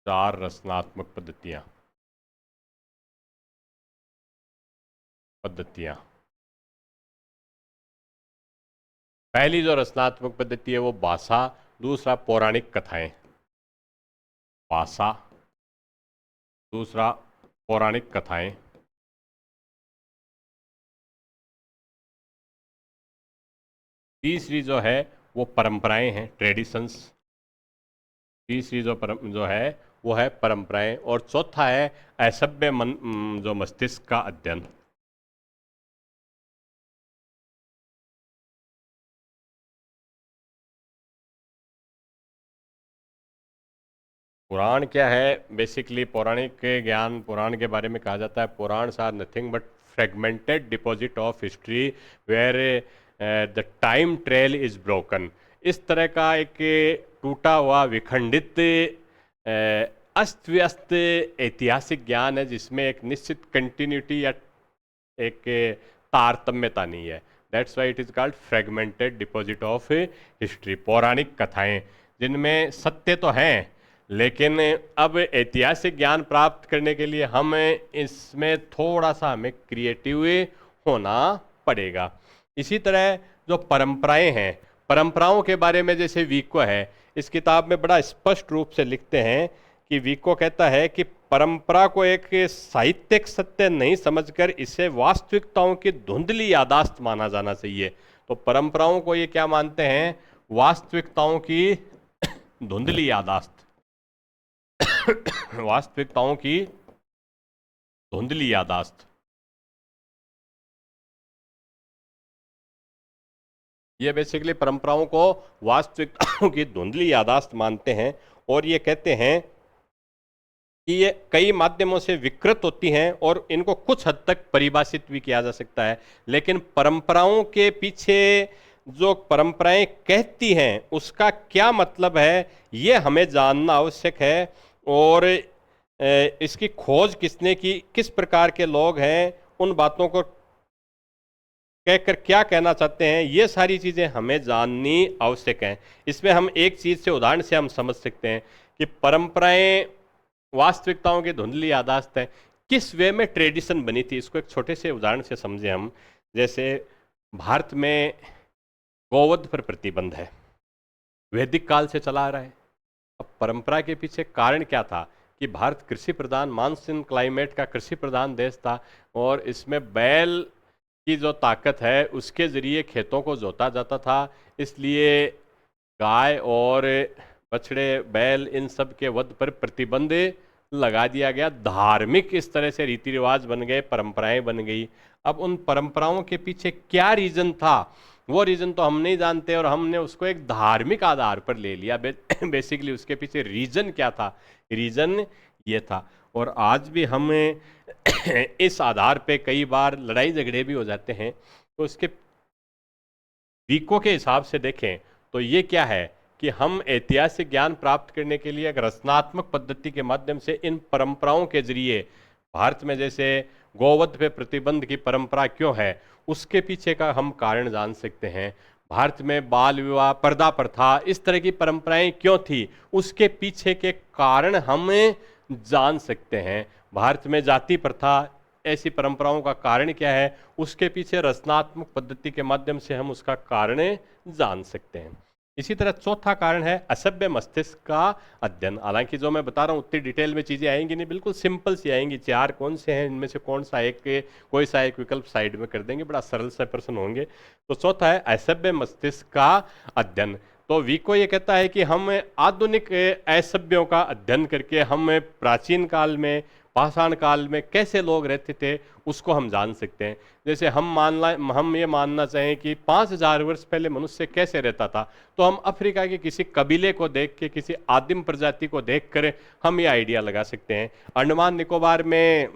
Speaker 1: 4 रचनात्मक पद्धतियां। पहली जो रचनात्मक पद्धति है वो भाषा, दूसरा पौराणिक कथाएं। भाषा, दूसरा पौराणिक कथाएं। तीसरी जो है वो परंपराएं हैं, ट्रेडिशंस। तीसरी जो है वो है परंपराएं। और चौथा है असभ्य जो मस्तिष्क का अध्ययन। पुराण क्या है? बेसिकली पौराणिक ज्ञान, पुराण के बारे में कहा जाता है Purana are nothing but fragmented deposit of history where the time trail is broken. इस तरह का एक टूटा हुआ, विखंडित, अस्त व्यस्त ऐतिहासिक ज्ञान है जिसमें एक निश्चित कंटिन्यूटी या एक तारतम्यता नहीं है। That's why it is called fragmented deposit of history. पौराणिक कथाएं जिनमें सत्य तो हैं, लेकिन अब ऐतिहासिक ज्ञान प्राप्त करने के लिए हम इसमें थोड़ा सा हमें क्रिएटिव होना पड़ेगा। इसी तरह जो परंपराएं हैं, परंपराओं के बारे में जैसे विको है, इस किताब में बड़ा स्पष्ट रूप से लिखते हैं कि विको कहता है कि परंपरा को एक साहित्यिक सत्य नहीं समझकर इसे वास्तविकताओं की धुंधली यादाश्त माना जाना चाहिए। तो परंपराओं को ये क्या मानते हैं? वास्तविकताओं की धुंधली यादाश्त। वास्तविकताओं की धुंधली यादाश्त, ये बेसिकली परंपराओं को वास्तविकताओं की धुंधली यादाश्त मानते हैं। और ये कहते हैं कि ये कई माध्यमों से विकृत होती हैं और इनको कुछ हद तक परिभाषित भी किया जा सकता है, लेकिन परंपराओं के पीछे जो परंपराएं कहती हैं उसका क्या मतलब है, ये हमें जानना आवश्यक है। और इसकी खोज किसने की, किस प्रकार के लोग हैं, उन बातों को कहकर क्या कहना चाहते हैं, ये सारी चीज़ें हमें जाननी आवश्यक हैं। इसमें हम एक चीज़ से, उदाहरण से हम समझ सकते हैं कि परंपराएं वास्तविकताओं की धुंधली यादाश्त है। किस वे में ट्रेडिशन बनी थी, इसको एक छोटे से उदाहरण से समझें हम। जैसे भारत में गौवध पर प्रतिबंध है, वैदिक काल से चला आ रहा है। अब परंपरा के पीछे कारण क्या था कि भारत कृषि प्रधान, मानसून क्लाइमेट का कृषि प्रधान देश था और इसमें बैल की जो ताकत है उसके ज़रिए खेतों को जोता जाता था। इसलिए गाय और बछड़े, बैल, इन सब के वध पर प्रतिबंध लगा दिया गया। धार्मिक इस तरह से रीति रिवाज बन गए, परंपराएं बन गई। अब उन परंपराओं के पीछे क्या रीजन था, वो रीजन तो हम नहीं जानते और हमने उसको एक धार्मिक आधार पर ले लिया। बेसिकली उसके पीछे रीजन क्या था? रीजन ये था। और आज भी हम इस आधार पे कई बार लड़ाई झगड़े भी हो जाते हैं। तो उसके विको के हिसाब से देखें तो ये क्या है कि हम ऐतिहासिक ज्ञान प्राप्त करने के लिए एक रचनात्मक पद्धति के माध्यम से इन परंपराओं के जरिए, भारत में जैसे गौवध पे प्रतिबंध की परंपरा क्यों है, उसके पीछे का हम कारण जान सकते हैं। भारत में बाल विवाह, पर्दा प्रथा, इस तरह की परंपराएं क्यों थी, उसके पीछे के कारण हम जान सकते हैं। भारत में जाति प्रथा, ऐसी परंपराओं का कारण क्या है, उसके पीछे रचनात्मक पद्धति के माध्यम से हम उसका कारण जान सकते हैं। इसी तरह चौथा कारण है असभ्य मस्तिष्क का अध्ययन। हालांकि जो मैं बता रहा हूँ उतनी डिटेल में चीज़ें आएंगी नहीं, बिल्कुल सिंपल सी आएंगी। 4 कौन से हैं, इनमें से कौन सा एक, कोई सा एक विकल्प साइड में कर देंगे, बड़ा सरल से प्रश्न होंगे। तो चौथा है असभ्य मस्तिष्क का अध्ययन। तो विको ये कहता है कि हम आधुनिक असभ्यों का अध्ययन करके हम प्राचीन काल में पाषाण काल में कैसे लोग रहते थे उसको हम जान सकते हैं। जैसे हम ये मानना चाहें कि 5000 वर्ष पहले मनुष्य कैसे रहता था, तो हम अफ्रीका के किसी कबीले को देख के, किसी आदिम प्रजाति को देख कर हम ये आइडिया लगा सकते हैं। अंडमान निकोबार में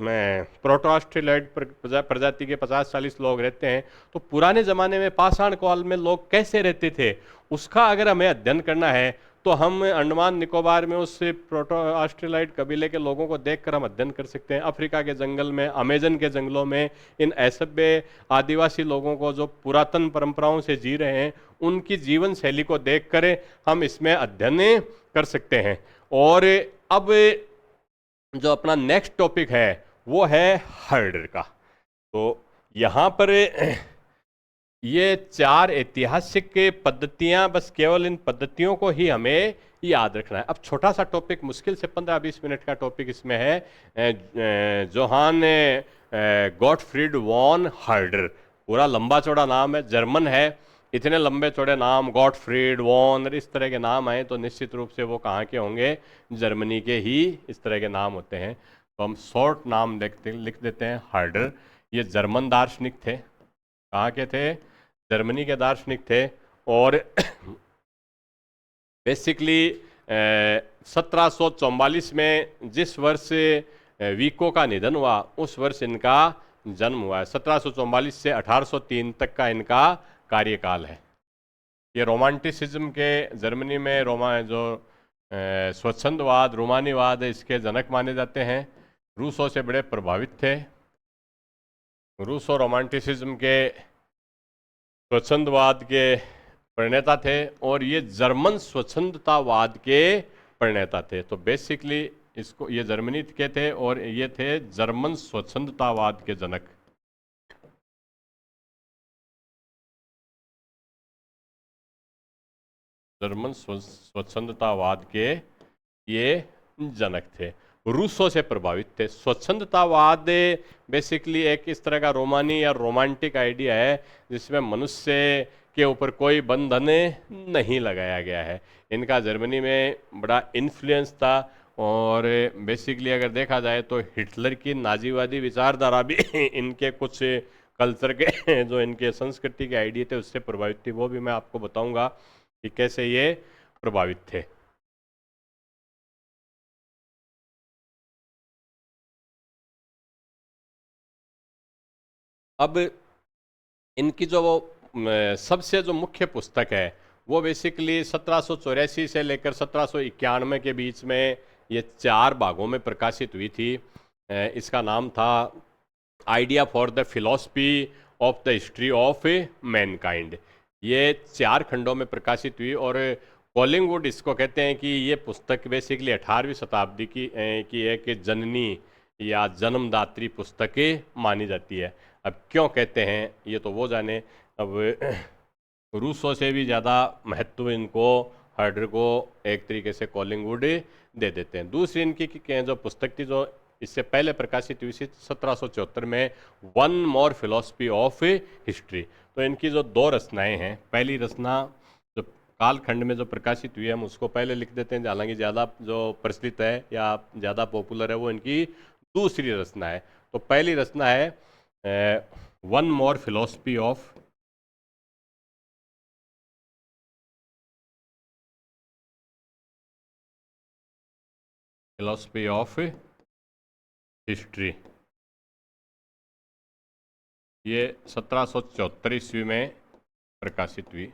Speaker 1: प्रोटो ऑस्ट्रेलॉइड प्रजाति के 50-40 लोग रहते हैं, तो पुराने ज़माने में पाषाण काल में लोग कैसे रहते थे उसका अगर हमें अध्ययन करना है, तो हम अंडमान निकोबार में उस प्रोटो ऑस्ट्रेलॉइड कबीले के लोगों को देखकर हम अध्ययन कर सकते हैं। अफ्रीका के जंगल में, अमेजन के जंगलों में इन असभ्य आदिवासी लोगों को जो पुरातन परंपराओं से जी रहे हैं, उनकी जीवन शैली को देखकर हम इसमें अध्ययन कर सकते हैं। और अब जो अपना नेक्स्ट टॉपिक है वो है हर्डर का। तो यहाँ पर ये 4 ऐतिहासिक पद्धतियाँ, बस केवल इन पद्धतियों को ही हमें याद रखना है। अब छोटा सा टॉपिक, मुश्किल से 15-20 मिनट का टॉपिक इसमें है। जोहान गॉटफ्रीड वॉन हर्डर, पूरा लंबा चौड़ा नाम है, जर्मन है। इतने लंबे चौड़े नाम गॉटफ्रीड वॉन और इस तरह के नाम आए तो निश्चित रूप से वो कहाँ के होंगे, जर्मनी के ही इस तरह के नाम होते हैं। तो हम शॉर्ट नाम लिख देते हैं हर्डर। ये जर्मन दार्शनिक थे। कहाँ के थे? जर्मनी के दार्शनिक थे। और बेसिकली 1744 में जिस वर्ष विको का निधन हुआ उस वर्ष इनका जन्म हुआ है। 1744 से 1803 तक का इनका कार्यकाल है। ये रोमांटिसिज्म के, जर्मनी में जो स्वच्छंदवाद, रोमानीवाद है, इसके जनक माने जाते हैं। रूसों से बड़े प्रभावित थे। रूसो रोमांटिसिज्म के, स्वच्छंदवाद के प्रणेता थे और ये जर्मन स्वच्छंदतावाद के प्रणेता थे। तो बेसिकली इसको, ये जर्मनी के थे और ये थे जर्मन स्वच्छंदतावाद के जनक। जर्मन स्वच्छंदतावाद के ये जनक थे, रूसों से प्रभावित थे। स्वच्छंदतावाद बेसिकली एक इस तरह का रोमानी या रोमांटिक आइडिया है जिसमें मनुष्य के ऊपर कोई बंधन नहीं लगाया गया है। इनका जर्मनी में बड़ा इन्फ्लुएंस था और बेसिकली अगर देखा जाए तो हिटलर की नाजीवादी विचारधारा भी इनके कुछ कल्चर के जो इनके संस्कृति के आइडिया थे उससे प्रभावित थी। वो भी मैं आपको बताऊंगा कि कैसे ये प्रभावित थे। अब इनकी जो वो सबसे जो मुख्य पुस्तक है वो बेसिकली 1784 से लेकर 1791 के बीच में ये 4 भागों में प्रकाशित हुई थी। इसका नाम था idea for the philosophy of the history of Mankind. ये 4 खंडों में प्रकाशित हुई और कॉलिंगवुड इसको कहते हैं कि ये पुस्तक बेसिकली 18वीं शताब्दी की एक जननी या जन्मदात्री पुस्तक मानी जाती है। अब क्यों कहते हैं ये तो वो जाने। अब रूसों से भी ज़्यादा महत्व इनको, हर्डर को एक तरीके से कॉलिंगवुड दे देते हैं। दूसरी इनकी जो पुस्तक थी जो इससे पहले प्रकाशित हुई थी 1774 में, one more philosophy of history. तो इनकी जो 2 रचनाएं हैं, पहली रचना जो कालखंड में जो प्रकाशित हुई है हम उसको पहले लिख देते हैं, हालांकि ज़्यादा जो प्रचलित है या ज़्यादा पॉपुलर है वो इनकी दूसरी रचना है। तो पहली रचना है one more philosophy of history. ये 1774 ईस्वी में प्रकाशित हुई।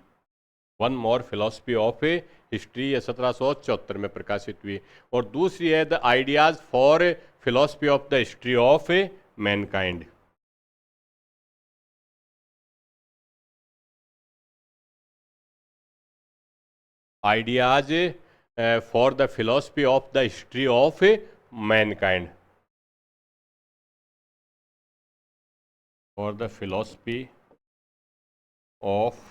Speaker 1: One more philosophy of history ये 1774 में प्रकाशित हुई। और दूसरी है the ideas for philosophy of the history of Mankind. Ideas for the philosophy of the history of Mankind. For the philosophy of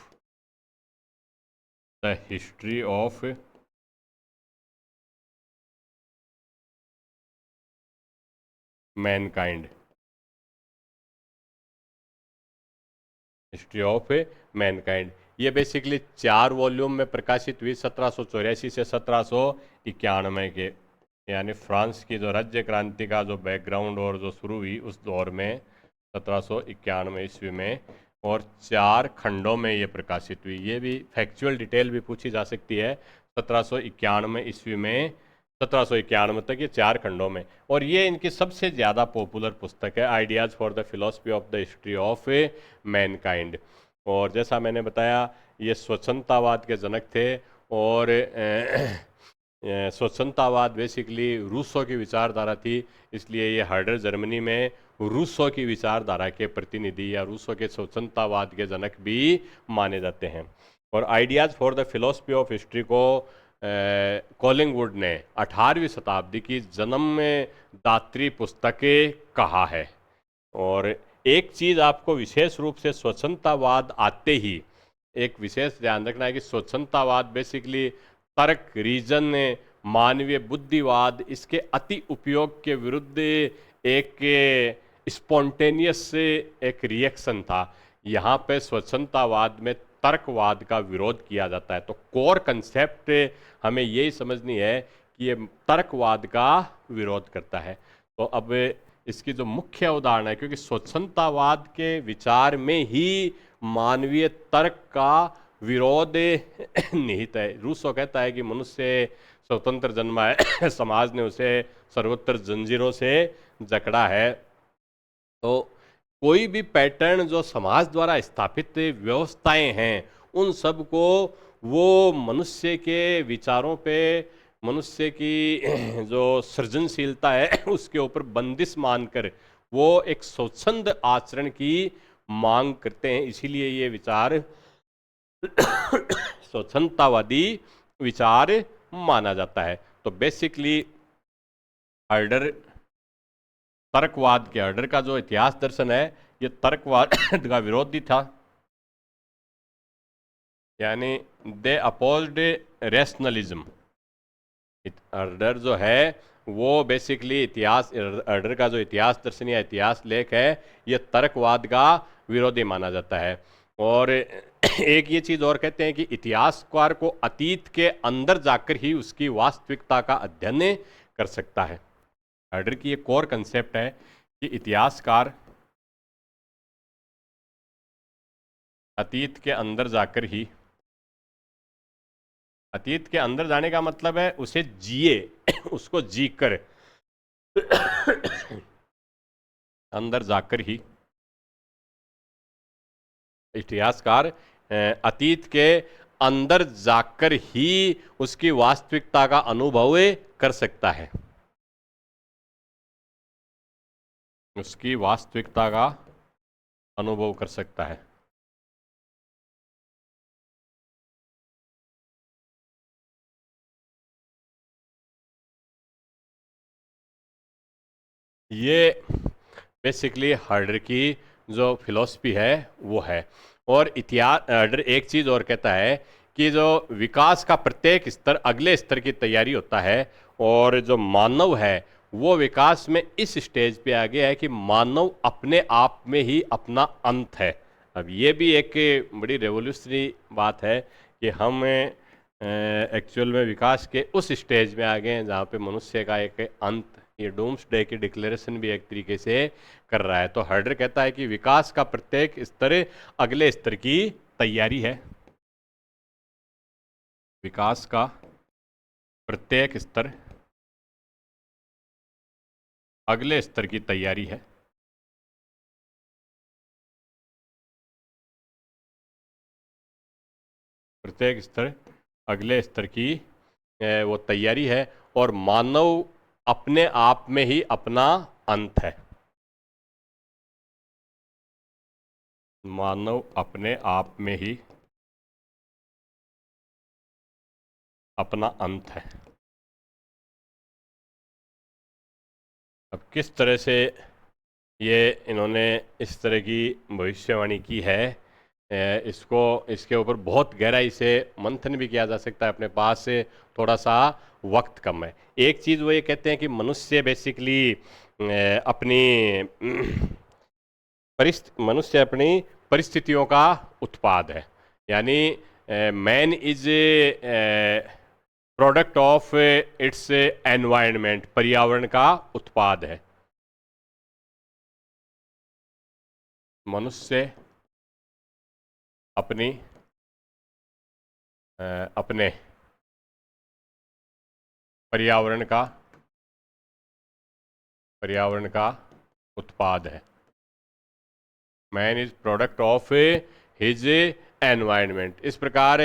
Speaker 1: the history of Mankind. History of Mankind ये basically 4 volume में प्रकाशित हुई 1784 से 1791 के यानी France की जो राज्य क्रांति का जो बैकग्राउंड और जो शुरू हुई उस दौर में 1791 ईस्वी में, और 4 खंडों में ये प्रकाशित हुई। ये भी फैक्चुअल डिटेल भी पूछी जा सकती है। 1791 ईस्वी में 1791 तक ये 4 खंडों में, और ये इनकी सबसे ज़्यादा पॉपुलर पुस्तक है, ideas for the philosophy of the history of Mankind. और जैसा मैंने बताया, ये स्वच्छंदतावाद के जनक थे, और स्वच्छंदतावाद बेसिकली रूसों की विचारधारा थी, इसलिए ये हर्डर जर्मनी में रूसों की विचारधारा के प्रतिनिधि या रूसों के स्वच्छंदतावाद के जनक भी माने जाते हैं। और ideas for the philosophy of history को कॉलिंगवुड ने 18वीं शताब्दी की जन्म दात्री पुस्तकें कहा है। और एक चीज़ आपको विशेष रूप से स्वच्छंदतावाद आते ही एक विशेष ध्यान रखना है कि स्वच्छंदतावाद बेसिकली तर्क, रीजन, मानवीय बुद्धिवाद, इसके अति उपयोग के विरुद्ध एक स्पॉन्टेनियस एक रिएक्शन था। यहाँ पे स्वच्छंदतावाद में तर्कवाद का विरोध किया जाता है। तो कोर कंसेप्ट हमें यही समझनी है कि ये तर्कवाद का विरोध करता है। तो अब इसकी जो मुख्य उदाहरण है, क्योंकि स्वच्छंदतावाद के विचार में ही मानवीय तर्क का विरोध निहित है। रूसो कहता है कि मनुष्य स्वतंत्र जन्मा है, समाज ने उसे सर्वोत्तर जंजीरों से जकड़ा है। तो कोई भी पैटर्न जो समाज द्वारा स्थापित व्यवस्थाएं हैं, उन सब को वो मनुष्य के विचारों पे, मनुष्य की जो सृजनशीलता है उसके ऊपर बंदिश मानकर वो एक स्वच्छंद आचरण की मांग करते हैं। इसीलिए ये विचार स्वच्छंदतावादी विचार माना जाता है। तो बेसिकली हर्डर तर्कवाद के, हर्डर का जो इतिहास दर्शन है, ये तर्कवाद का विरोधी था, यानी दे अपोज्ड रैशनलिज्म। हर्डर जो है वो बेसिकली इतिहास, हर्डर का जो इतिहास दर्शन या इतिहास लेख है, ये तर्कवाद का विरोधी माना जाता है। और एक ये चीज़ और कहते हैं कि इतिहासकार को अतीत के अंदर जाकर ही उसकी वास्तविकता का अध्ययन कर सकता है। हर्डर की एक कोर कंसेप्ट है कि इतिहासकार अतीत के अंदर जाकर ही, अतीत के अंदर जाने का मतलब है उसे जिए, उसको जी कर अंदर जाकर ही इतिहासकार अतीत के अंदर जाकर ही उसकी वास्तविकता का अनुभव कर सकता है, उसकी वास्तविकता का अनुभव कर सकता है। ये बेसिकली हर्डर की जो फिलॉसफी है वो है। और इतिहास, हर्डर एक चीज़ और कहता है कि जो विकास का प्रत्येक स्तर अगले स्तर की तैयारी होता है, और जो मानव है वो विकास में इस स्टेज पे आ गया है कि मानव अपने आप में ही अपना अंत है। अब ये भी एक बड़ी रेवोल्यूशनरी बात है कि हम एक्चुअल में विकास के उस स्टेज में आ गए हैं जहाँ पे मनुष्य का एक अंत, ये डूम्सडे की डिक्लेरेशन भी एक तरीके से कर रहा है। तो हर्डर कहता है कि विकास का प्रत्येक स्तर अगले स्तर की तैयारी है, विकास का प्रत्येक स्तर अगले स्तर की तैयारी है। प्रत्येक स्तर अगले स्तर की वो तैयारी है, और मानव अपने आप में ही अपना अंत है। मानव अपने आप में ही अपना अंत है। अब किस तरह से ये इन्होंने इस तरह की भविष्यवाणी की है, इसको, इसके ऊपर बहुत गहराई से मंथन भी किया जा सकता है। अपने पास से थोड़ा सा वक्त कम है। एक चीज़ वो ये कहते हैं कि मनुष्य बेसिकली अपनी मनुष्य अपनी परिस्थितियों का उत्पाद है, यानी man is product of its environment, पर्यावरण का उत्पाद है। मनुष्य अपनी अपने पर्यावरण का उत्पाद है। Man is product of his environment. इस प्रकार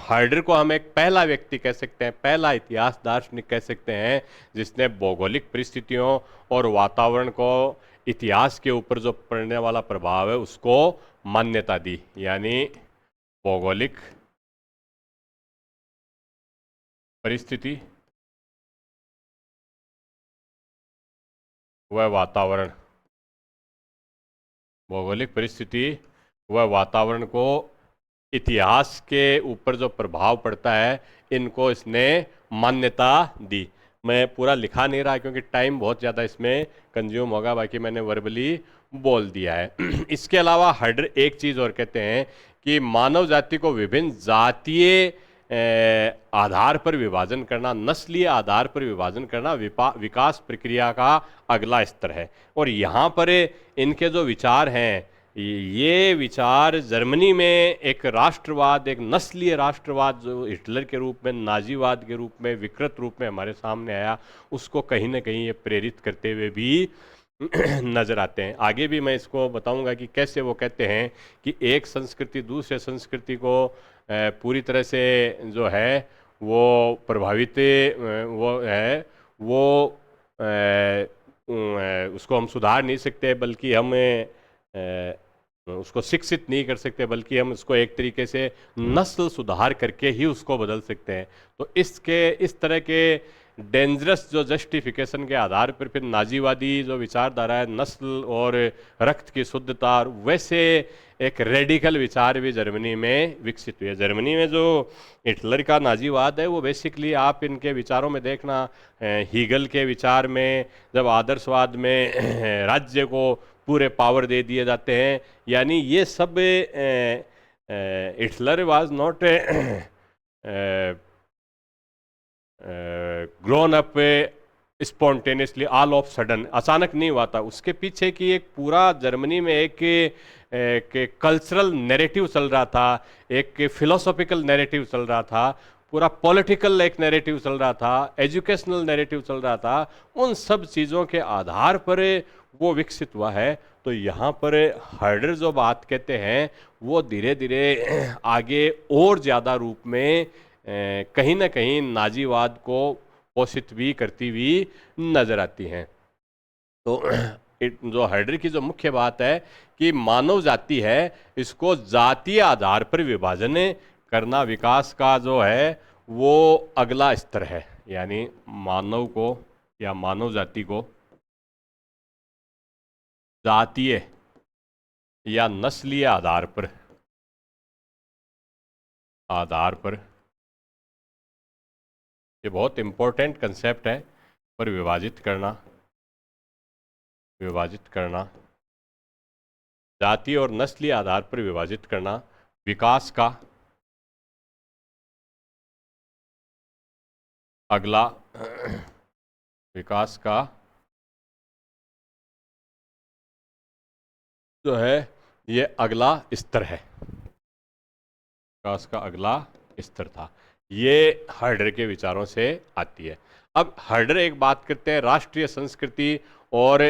Speaker 1: हाइडर को हम एक पहला व्यक्ति कह सकते हैं, पहला इतिहास दार्शनिक कह सकते हैं जिसने भौगोलिक परिस्थितियों और वातावरण को इतिहास के ऊपर जो पड़ने वाला प्रभाव है उसको मान्यता दी। यानी भौगोलिक परिस्थिति व वातावरण, भौगोलिक परिस्थिति व वातावरण को इतिहास के ऊपर जो प्रभाव पड़ता है इनको इसने मान्यता दी। मैं पूरा लिखा नहीं रहा क्योंकि टाइम बहुत ज़्यादा इसमें कंज्यूम होगा, बाकी मैंने वर्बली बोल दिया है। इसके अलावा हाइडर एक चीज़ और कहते हैं कि मानव जाति को विभिन्न जातीय आधार पर विभाजन करना, नस्लीय आधार पर विभाजन करना विकास प्रक्रिया का अगला स्तर है। और यहाँ पर इनके जो विचार हैं, ये विचार जर्मनी में एक राष्ट्रवाद, एक नस्लीय राष्ट्रवाद जो हिटलर के रूप में, नाजीवाद के रूप में, विकृत रूप में हमारे सामने आया, उसको कहीं ना कहीं ये प्रेरित करते हुए भी नजर आते हैं। आगे भी मैं इसको बताऊंगा कि कैसे वो कहते हैं कि एक संस्कृति दूसरे संस्कृति को पूरी तरह से जो है वो प्रभावित वो है वो उसको हम सुधार नहीं सकते, बल्कि हम उसको शिक्षित नहीं कर सकते, बल्कि हम उसको एक तरीके से नस्ल सुधार करके ही उसको बदल सकते हैं। तो इस तरह के डेंजरस जो जस्टिफिकेशन के आधार पर फिर नाजीवादी जो विचारधारा है, नस्ल और रक्त की शुद्धता, वैसे एक रेडिकल विचार भी जर्मनी में विकसित हुए। जर्मनी में जो हिटलर का नाजीवाद है वो बेसिकली आप इनके विचारों में देखना, हीगल के विचार में जब आदर्शवाद में राज्य को पूरे पावर दे दिए जाते हैं, यानी ये सब Hitler was not grown up spontaneously all of sudden, अचानक नहीं हुआ था। उसके पीछे की एक पूरा जर्मनी में एक कल्चरल नैरेटिव चल रहा था, एक फिलोसॉफिकल नैरेटिव चल रहा था, पूरा पॉलिटिकल एक नैरेटिव चल रहा था, एजुकेशनल नैरेटिव चल रहा था। उन सब चीज़ों के आधार पर वो विकसित हुआ है। तो यहाँ पर हाइडर जो बात कहते हैं वो धीरे धीरे आगे और ज़्यादा रूप में कहीं ना कहीं नाजीवाद को पोषित भी करती हुई नजर आती हैं। तो जो हाइडर की जो मुख्य बात है कि मानव जाति है इसको जातीय आधार पर विभाजन करना विकास का जो है वो अगला स्तर है। यानी मानव को या मानव जाति को जातीय या नस्लीय आधार पर ये बहुत इंपॉर्टेंट कंसेप्ट है, पर विभाजित करना जातीय और नस्लीय आधार पर विभाजित करना विकास का अगला विकास का जो है ये अगला स्तर है, विकास का अगला स्तर था। ये हाइडर के विचारों से आती है। अब हाइडर एक बात करते हैं राष्ट्रीय संस्कृति और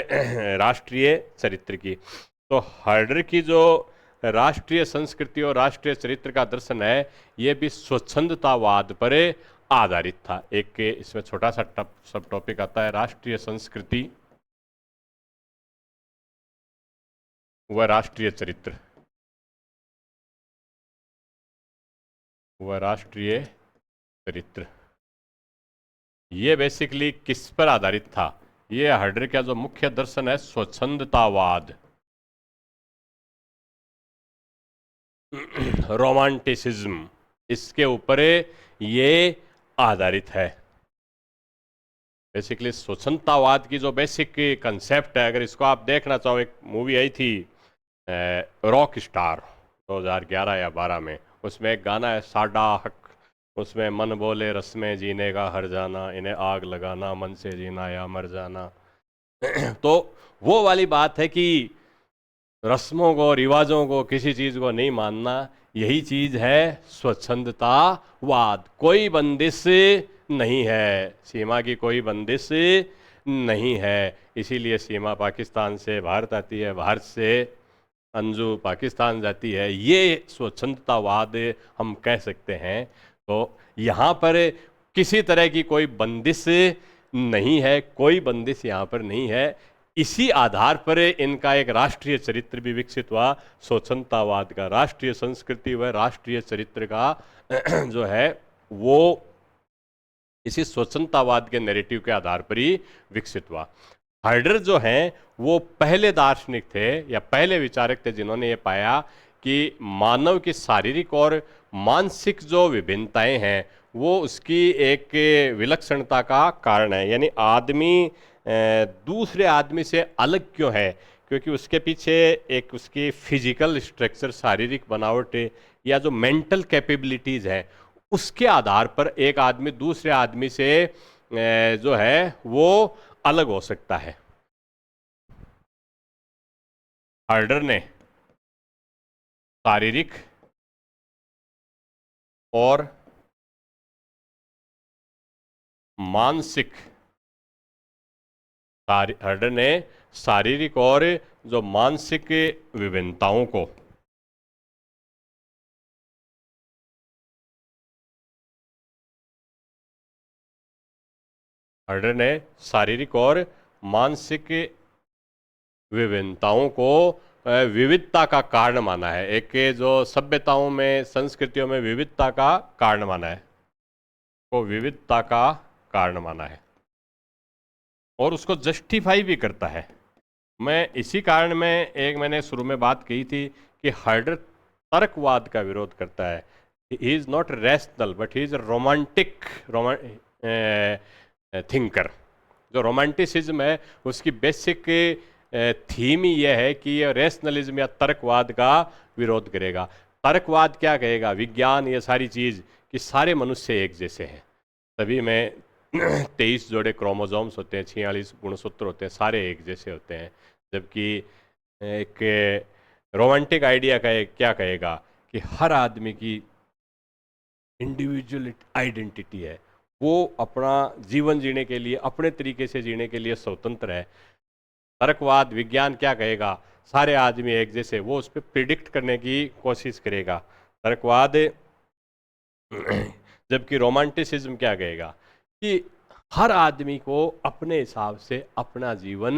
Speaker 1: राष्ट्रीय चरित्र की। तो हाइडर की जो राष्ट्रीय संस्कृति और राष्ट्रीय चरित्र का दर्शन है ये भी स्वच्छंदतावाद पर आधारित था। एक इसमें छोटा सा सब टॉपिक आता है राष्ट्रीय संस्कृति व राष्ट्रीय चरित्र, व राष्ट्रीय चरित्र। ये बेसिकली किस पर आधारित था? ये हाइडर का जो मुख्य दर्शन है स्वच्छंदतावाद, रोमांटिसिज्म, इसके ऊपर ये आधारित है। बेसिकली स्वच्छंदतावाद की जो बेसिक कंसेप्ट है, अगर इसको आप देखना चाहो, एक मूवी आई थी रॉक स्टार 2011 या 12 में, उसमें एक गाना है साडा हक उसमें मन बोले रस में जीने का हर जाना, इन्हें आग लगाना, मन से जीना या मर जाना। तो वो वाली बात है कि रस्मों को, रिवाजों को, किसी चीज को नहीं मानना, यही चीज है स्वच्छंदतावाद। कोई बंदिश नहीं है, सीमा की कोई बंदिश नहीं है। इसीलिए सीमा पाकिस्तान से भारत आती है, भारत से अंजू पाकिस्तान जाती है, ये स्वच्छंदतावाद हम कह सकते हैं। तो यहाँ पर किसी तरह की कोई बंदिश नहीं है, कोई बंदिश यहाँ पर नहीं है। इसी आधार पर इनका एक राष्ट्रीय चरित्र भी विकसित हुआ। स्वच्छंदतावाद का राष्ट्रीय संस्कृति व राष्ट्रीय चरित्र का जो है वो इसी स्वच्छंदतावाद के नैरेटिव के आधार पर ही विकसित हुआ। हाइडर जो हैं वो पहले दार्शनिक थे या पहले विचारक थे जिन्होंने ये पाया कि मानव की शारीरिक और मानसिक जो विभिन्नताएं हैं वो उसकी एक विलक्षणता का कारण है। यानी आदमी दूसरे आदमी से अलग क्यों है, क्योंकि उसके पीछे एक उसकी फिजिकल स्ट्रक्चर, शारीरिक बनावट या जो मेंटल कैपेबिलिटीज़ हैं उसके आधार पर एक आदमी दूसरे आदमी से जो है वो अलग हो सकता है। हार्डर ने शारीरिक और मानसिक, हार्डर ने शारीरिक और जो मानसिक विभिन्नताओं को हार्डर ने शारीरिक और मानसिक विभिन्नताओं को विविधता का कारण माना है। एक जो सभ्यताओं में, संस्कृतियों में विविधता का कारण माना है, वो विविधता का कारण माना है और उसको जस्टिफाई भी करता है। मैं इसी कारण में एक मैंने शुरू में बात कही थी कि हाइडर तर्कवाद का विरोध करता है। He is not rational but he is romantic thinker. जो रोमांटिसिज्म है उसकी बेसिक थीम ही यह है कि यह रैशनलिज्म या तर्कवाद का विरोध करेगा। तर्कवाद क्या कहेगा? विज्ञान, ये सारी चीज़ कि सारे मनुष्य एक जैसे हैं, सभी में 23 जोड़े क्रोमोसोम्स होते हैं, 46 गुणसूत्र होते हैं, सारे एक जैसे होते हैं। जबकि एक रोमांटिक आइडिया का क्या कहेगा कि हर आदमी की इंडिविजुअल आइडेंटिटी है, वो अपना जीवन जीने के लिए, अपने तरीके से जीने के लिए स्वतंत्र है। तर्कवाद, विज्ञान क्या कहेगा? सारे आदमी एक जैसे, वो उस पर प्रिडिक्ट करने की कोशिश करेगा, तर्कवाद। जबकि रोमांटिसिज्म क्या कहेगा कि हर आदमी को अपने हिसाब से अपना जीवन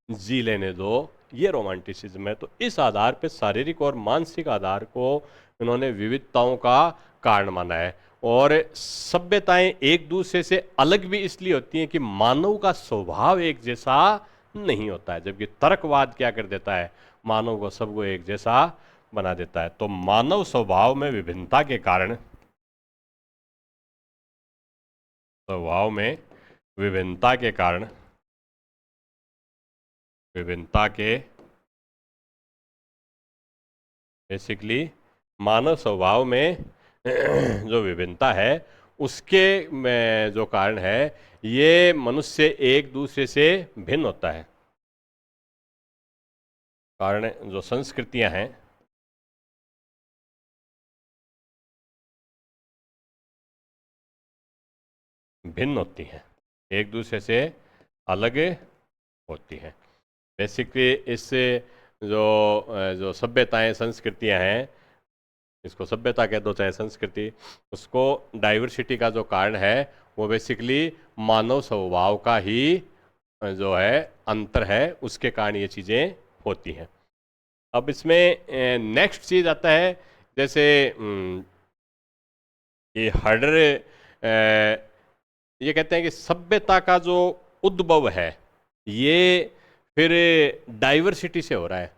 Speaker 1: जी लेने दो, ये रोमांटिसिज्म है। तो इस आधार पे शारीरिक और मानसिक आधार को उन्होंने विविधताओं का कारण माना है। और सभ्यताएं एक दूसरे से अलग भी इसलिए होती हैं कि मानव का स्वभाव एक जैसा नहीं होता है। जबकि तर्कवाद क्या कर देता है? मानव को, सबको एक जैसा बना देता है। तो मानव स्वभाव में विभिन्नता के कारण, स्वभाव में विभिन्नता के कारण, विभिन्नता के बेसिकली मानव स्वभाव में जो विभिन्नता है उसके में जो कारण है, ये मनुष्य एक दूसरे से भिन्न होता है। कारण जो संस्कृतियां हैं, भिन्न होती हैं, एक दूसरे से अलग होती हैं। बेसिकली इससे जो सभ्यताएं, संस्कृतियां हैं, इसको सभ्यता कह दो चाहे संस्कृति, उसको डाइवर्सिटी का जो कारण है वो बेसिकली मानव स्वभाव का ही जो है अंतर है, उसके कारण ये चीज़ें होती हैं। अब इसमें नेक्स्ट चीज़ आता है, जैसे ये हाइडर ये कहते हैं कि सभ्यता का जो उद्भव है ये फिर डाइवर्सिटी से हो रहा है,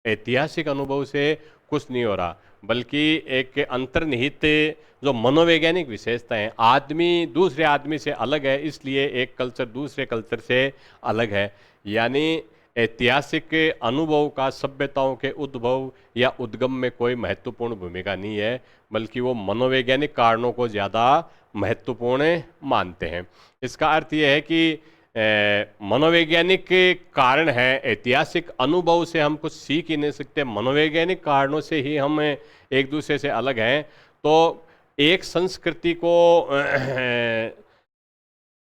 Speaker 1: ऐतिहासिक अनुभव से कुछ नहीं हो रहा, बल्कि एक अंतर्निहित जो मनोवैज्ञानिक विशेषताएं, आदमी दूसरे आदमी से अलग है, इसलिए एक कल्चर दूसरे कल्चर से अलग है। यानी ऐतिहासिक अनुभव का सभ्यताओं के उद्भव या उद्गम में कोई महत्वपूर्ण भूमिका नहीं है, बल्कि वो मनोवैज्ञानिक कारणों को ज़्यादा महत्वपूर्ण मानते हैं। इसका अर्थ ये है कि मनोवैज्ञानिक कारण है, ऐतिहासिक अनुभव से हम कुछ सीख ही नहीं सकते, मनोवैज्ञानिक कारणों से ही हम एक दूसरे से अलग हैं। तो एक संस्कृति को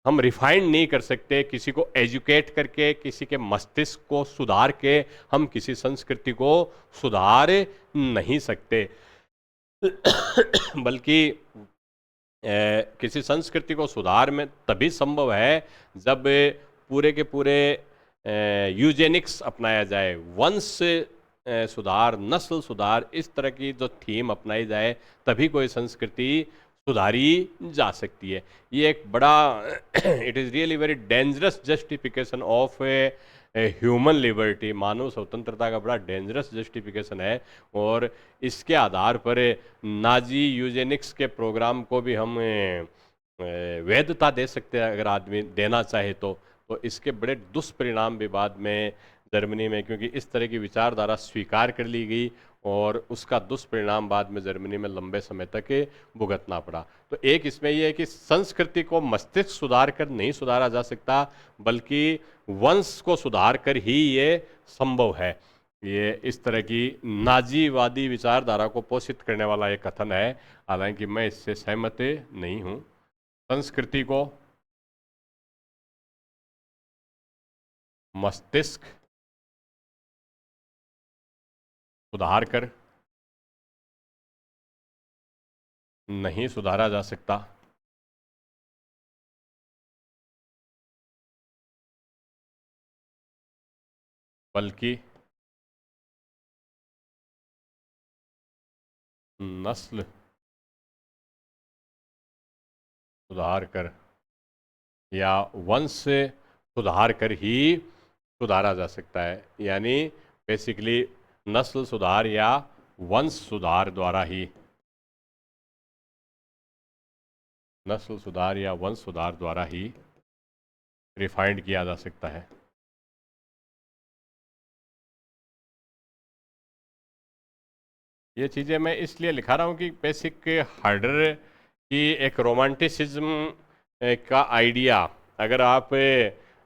Speaker 1: हम रिफाइंड नहीं कर सकते, किसी को एजुकेट करके, किसी के मस्तिष्क को सुधार के हम किसी संस्कृति को सुधार नहीं सकते। बल्कि किसी संस्कृति को सुधार में तभी संभव है जब पूरे के पूरे यूजेनिक्स अपनाया जाए, वंश सुधार, नस्ल सुधार, इस तरह की जो थीम अपनाई जाए, तभी कोई संस्कृति सुधारी जा सकती है। ये एक बड़ा it is really very dangerous justification of human liberty, मानव स्वतंत्रता का बड़ा डेंजरस जस्टिफिकेशन है। और इसके आधार पर नाजी यूजेनिक्स के प्रोग्राम को भी हम वैधता दे सकते हैं अगर आदमी देना चाहे तो इसके बड़े दुष्परिणाम भी बाद में जर्मनी में, क्योंकि इस तरह की विचारधारा स्वीकार कर ली गई और उसका दुष्परिणाम बाद में जर्मनी में लंबे समय तक भुगतना पड़ा। तो एक इसमें यह है कि संस्कृति को मस्तिष्क सुधार कर नहीं सुधारा जा सकता, बल्कि वंश को सुधार कर ही ये संभव है। ये इस तरह की नाजीवादी विचारधारा को पोषित करने वाला एक कथन है, हालांकि मैं इससे सहमत नहीं हूँ। संस्कृति को मस्तिष्क सुधार कर नहीं सुधारा जा सकता, बल्कि नस्ल सुधार कर या वंश सुधार कर ही सुधारा जा सकता है। यानी बेसिकली नस्ल सुधार या वंश सुधार द्वारा ही, नस्ल सुधार या वंश सुधार द्वारा ही रिफाइंड किया जा सकता है। ये चीज़ें मैं इसलिए लिखा रहा हूँ कि बेसिक हाइडर की एक रोमांटिसिज्म का आइडिया, अगर आप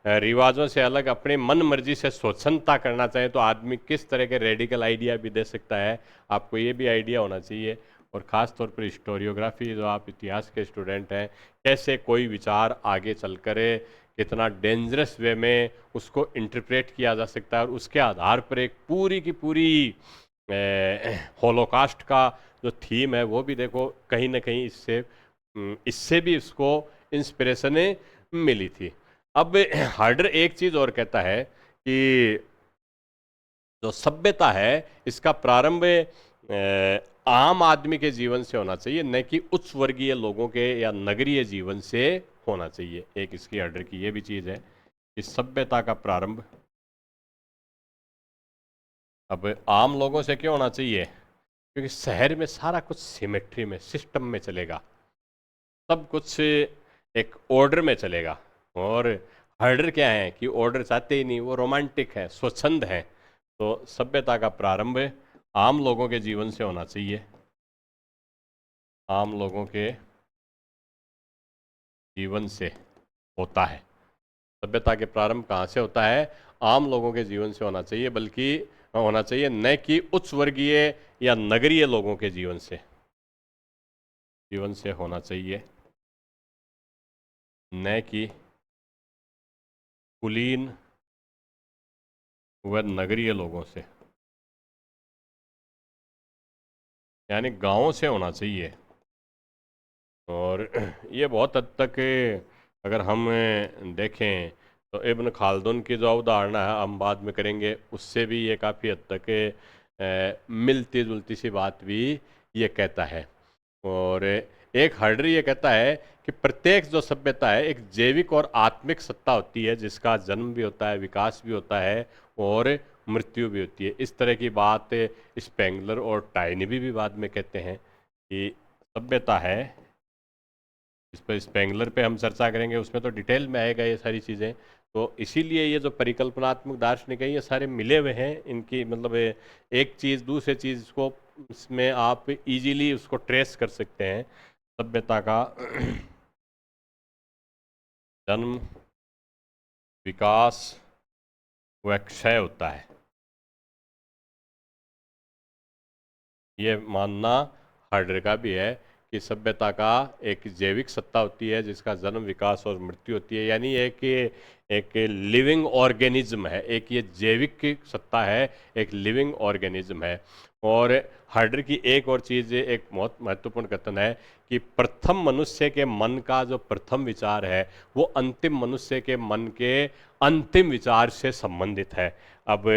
Speaker 1: रिवाजों से अलग अपने मन मर्जी से स्वच्छंदता करना चाहें तो आदमी किस तरह के रेडिकल आइडिया भी दे सकता है, आपको ये भी आइडिया होना चाहिए। और ख़ास तौर पर हिस्टोरियोग्राफी, जो आप इतिहास के स्टूडेंट हैं, कैसे कोई विचार आगे चलकर कितना डेंजरस वे में उसको इंटरप्रेट किया जा सकता है और उसके आधार पर एक पूरी की पूरी होलोकास्ट का जो थीम है वो भी देखो कहीं ना कहीं इससे भी इसको इंस्पिरेशन मिली थी। अब हार्डर एक चीज़ और कहता है कि जो सभ्यता है इसका प्रारंभ आम आदमी के जीवन से होना चाहिए, न कि उच्च वर्गीय लोगों के या नगरीय जीवन से होना चाहिए। एक इसकी हार्डर की ये भी चीज़ है कि सभ्यता का प्रारंभ अब आम लोगों से क्यों होना चाहिए, क्योंकि शहर में सारा कुछ सिमेट्री में, सिस्टम में चलेगा, सब कुछ एक ऑर्डर में चलेगा। और हार्डर क्या है कि ऑर्डर चाहते ही नहीं, वो रोमांटिक है, स्वच्छंद है। तो सभ्यता का प्रारंभ आम लोगों के जीवन से होना चाहिए, आम लोगों के जीवन से होता है। सभ्यता के प्रारंभ कहाँ से होता है? आम लोगों के जीवन से होना चाहिए, बल्कि होना चाहिए न कि उच्च वर्गीय या नगरीय लोगों के जीवन से होना चाहिए, न कि कुलीन व नगरीय लोगों से, यानी गांवों से होना चाहिए। और ये बहुत हद तक अगर हम देखें तो इब्न खालदून की जो अवधारणा है, हम बाद में करेंगे, उससे भी ये काफ़ी हद तक मिलती जुलती सी बात भी ये कहता है। और एक हार्डर ये कहता है कि प्रत्येक जो सभ्यता है एक जैविक और आत्मिक सत्ता होती है, जिसका जन्म भी होता है, विकास भी होता है और मृत्यु भी होती है। इस तरह की बात स्पेंगलर और टाइनबी भी बाद में कहते हैं कि सभ्यता है, इस पर स्पेंगलर पे हम चर्चा करेंगे, उसमें तो डिटेल में आएगा ये सारी चीज़ें। तो इसीलिए ये जो परिकल्पनात्मक दार्शनिक है ये सारे मिले हुए हैं, इनकी मतलब एक चीज़ दूसरे चीज़ को इसमें आप इजीली उसको ट्रेस कर सकते हैं। सभ्यता का जन्म, विकास व क्षय होता है, ये मानना हार्डर का भी है कि सभ्यता का एक जैविक सत्ता होती है जिसका जन्म, विकास और मृत्यु होती है, यानी एक लिविंग ऑर्गेनिज्म है, एक ये जैविक सत्ता है, एक लिविंग ऑर्गेनिज्म है। और हार्डर की एक और चीज़, एक बहुत महत्वपूर्ण कथन है कि प्रथम मनुष्य के मन का जो प्रथम विचार है वो अंतिम मनुष्य के मन के अंतिम विचार से संबंधित है। अब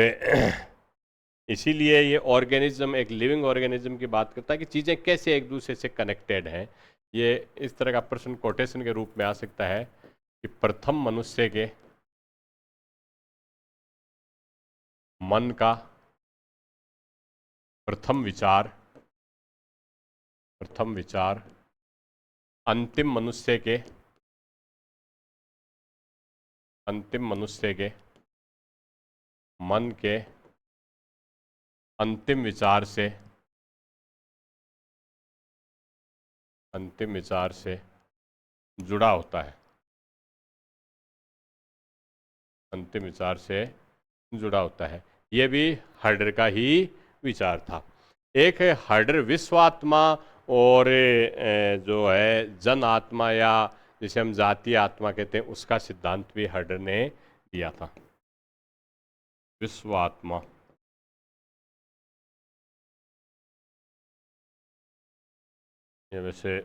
Speaker 1: इसीलिए ये ऑर्गेनिज्म एक लिविंग ऑर्गेनिज्म की बात करता है कि चीज़ें कैसे एक दूसरे से कनेक्टेड हैं। ये इस तरह का प्रश्न कोटेशन के रूप में आ सकता है कि प्रथम मनुष्य के मन का प्रथम विचार अंतिम मनुष्य के मन के अंतिम विचार से जुड़ा होता है, अंतिम विचार से जुड़ा होता है। ये भी हार्डर का ही विचार था। एक है हार्डर विश्वात्मा और जो है जन आत्मा या जिसे हम जातीय आत्मा कहते हैं उसका सिद्धांत भी हार्डर ने दिया था। विश्वात्मा, ये वैसे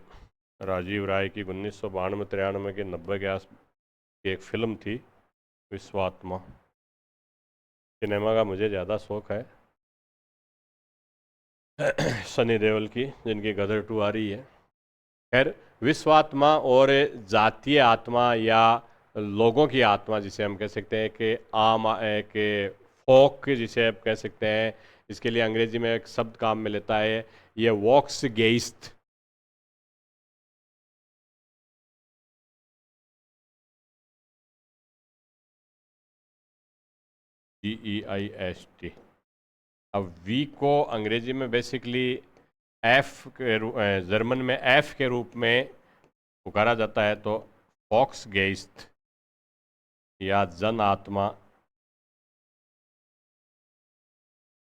Speaker 1: राजीव राय की 1992-93 के 90 के आस की एक फिल्म थी विश्वात्मा। सिनेमा का मुझे ज़्यादा शौक है सनी देओल की, जिनकी गदर 2 आ रही है। खैर, विश्वात्मा और जातीय आत्मा या लोगों की आत्मा जिसे हम कह सकते हैं कि एक फोक जिसे आप कह सकते हैं, इसके लिए अंग्रेजी में एक शब्द काम में लेता है, ये वॉक्स गेइस्ट। GEIST। अब वी को अंग्रेजी में बेसिकली एफ के जर्मन में एफ के रूप में पुकारा जाता है, तो फॉक्स गेइस्ट या जन आत्मा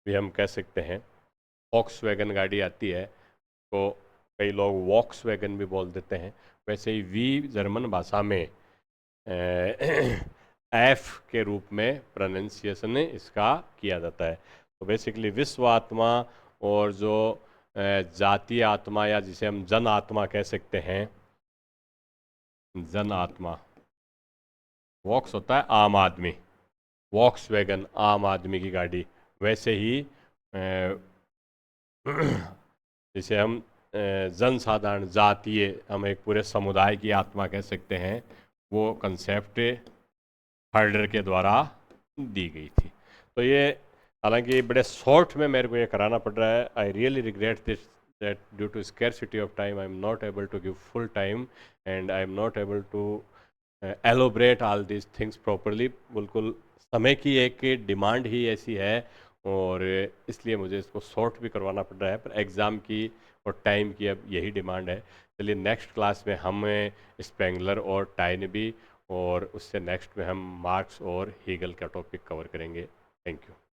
Speaker 1: भी हम कह सकते हैं। वॉक्स वैगन गाड़ी आती है तो कई लोग वॉक्स वैगन भी बोल देते हैं, वैसे ही वी जर्मन भाषा में एफ के रूप में प्रोनाउंसिएशन इसका किया जाता है। तो बेसिकली विश्व आत्मा और जो जातीय आत्मा या जिसे हम जन आत्मा कह सकते हैं, जन आत्मा, वॉक्स होता है आम आदमी, वॉक्स वैगन आम आदमी की गाड़ी, वैसे ही जिसे हम जनसाधारण जातीय, हम एक पूरे समुदाय की आत्मा कह सकते हैं, वो कंसेप्ट हार्डर के द्वारा दी गई थी। तो ये हालांकि बड़े शॉर्ट में मेरे को ये कराना पड़ रहा है। I really regret this that due to scarcity of time I am not able to give full time and I am not able to elaborate all these things properly। बिल्कुल समय की एक डिमांड ही ऐसी है और इसलिए मुझे इसको शॉर्ट भी करवाना पड़ रहा है, पर एग्ज़ाम की और टाइम की अब यही डिमांड है। चलिए नेक्स्ट क्लास में हम स्पेंगलर और टाइनबी और उससे नेक्स्ट में हम मार्क्स और हीगल का टॉपिक कवर करेंगे। Thank you.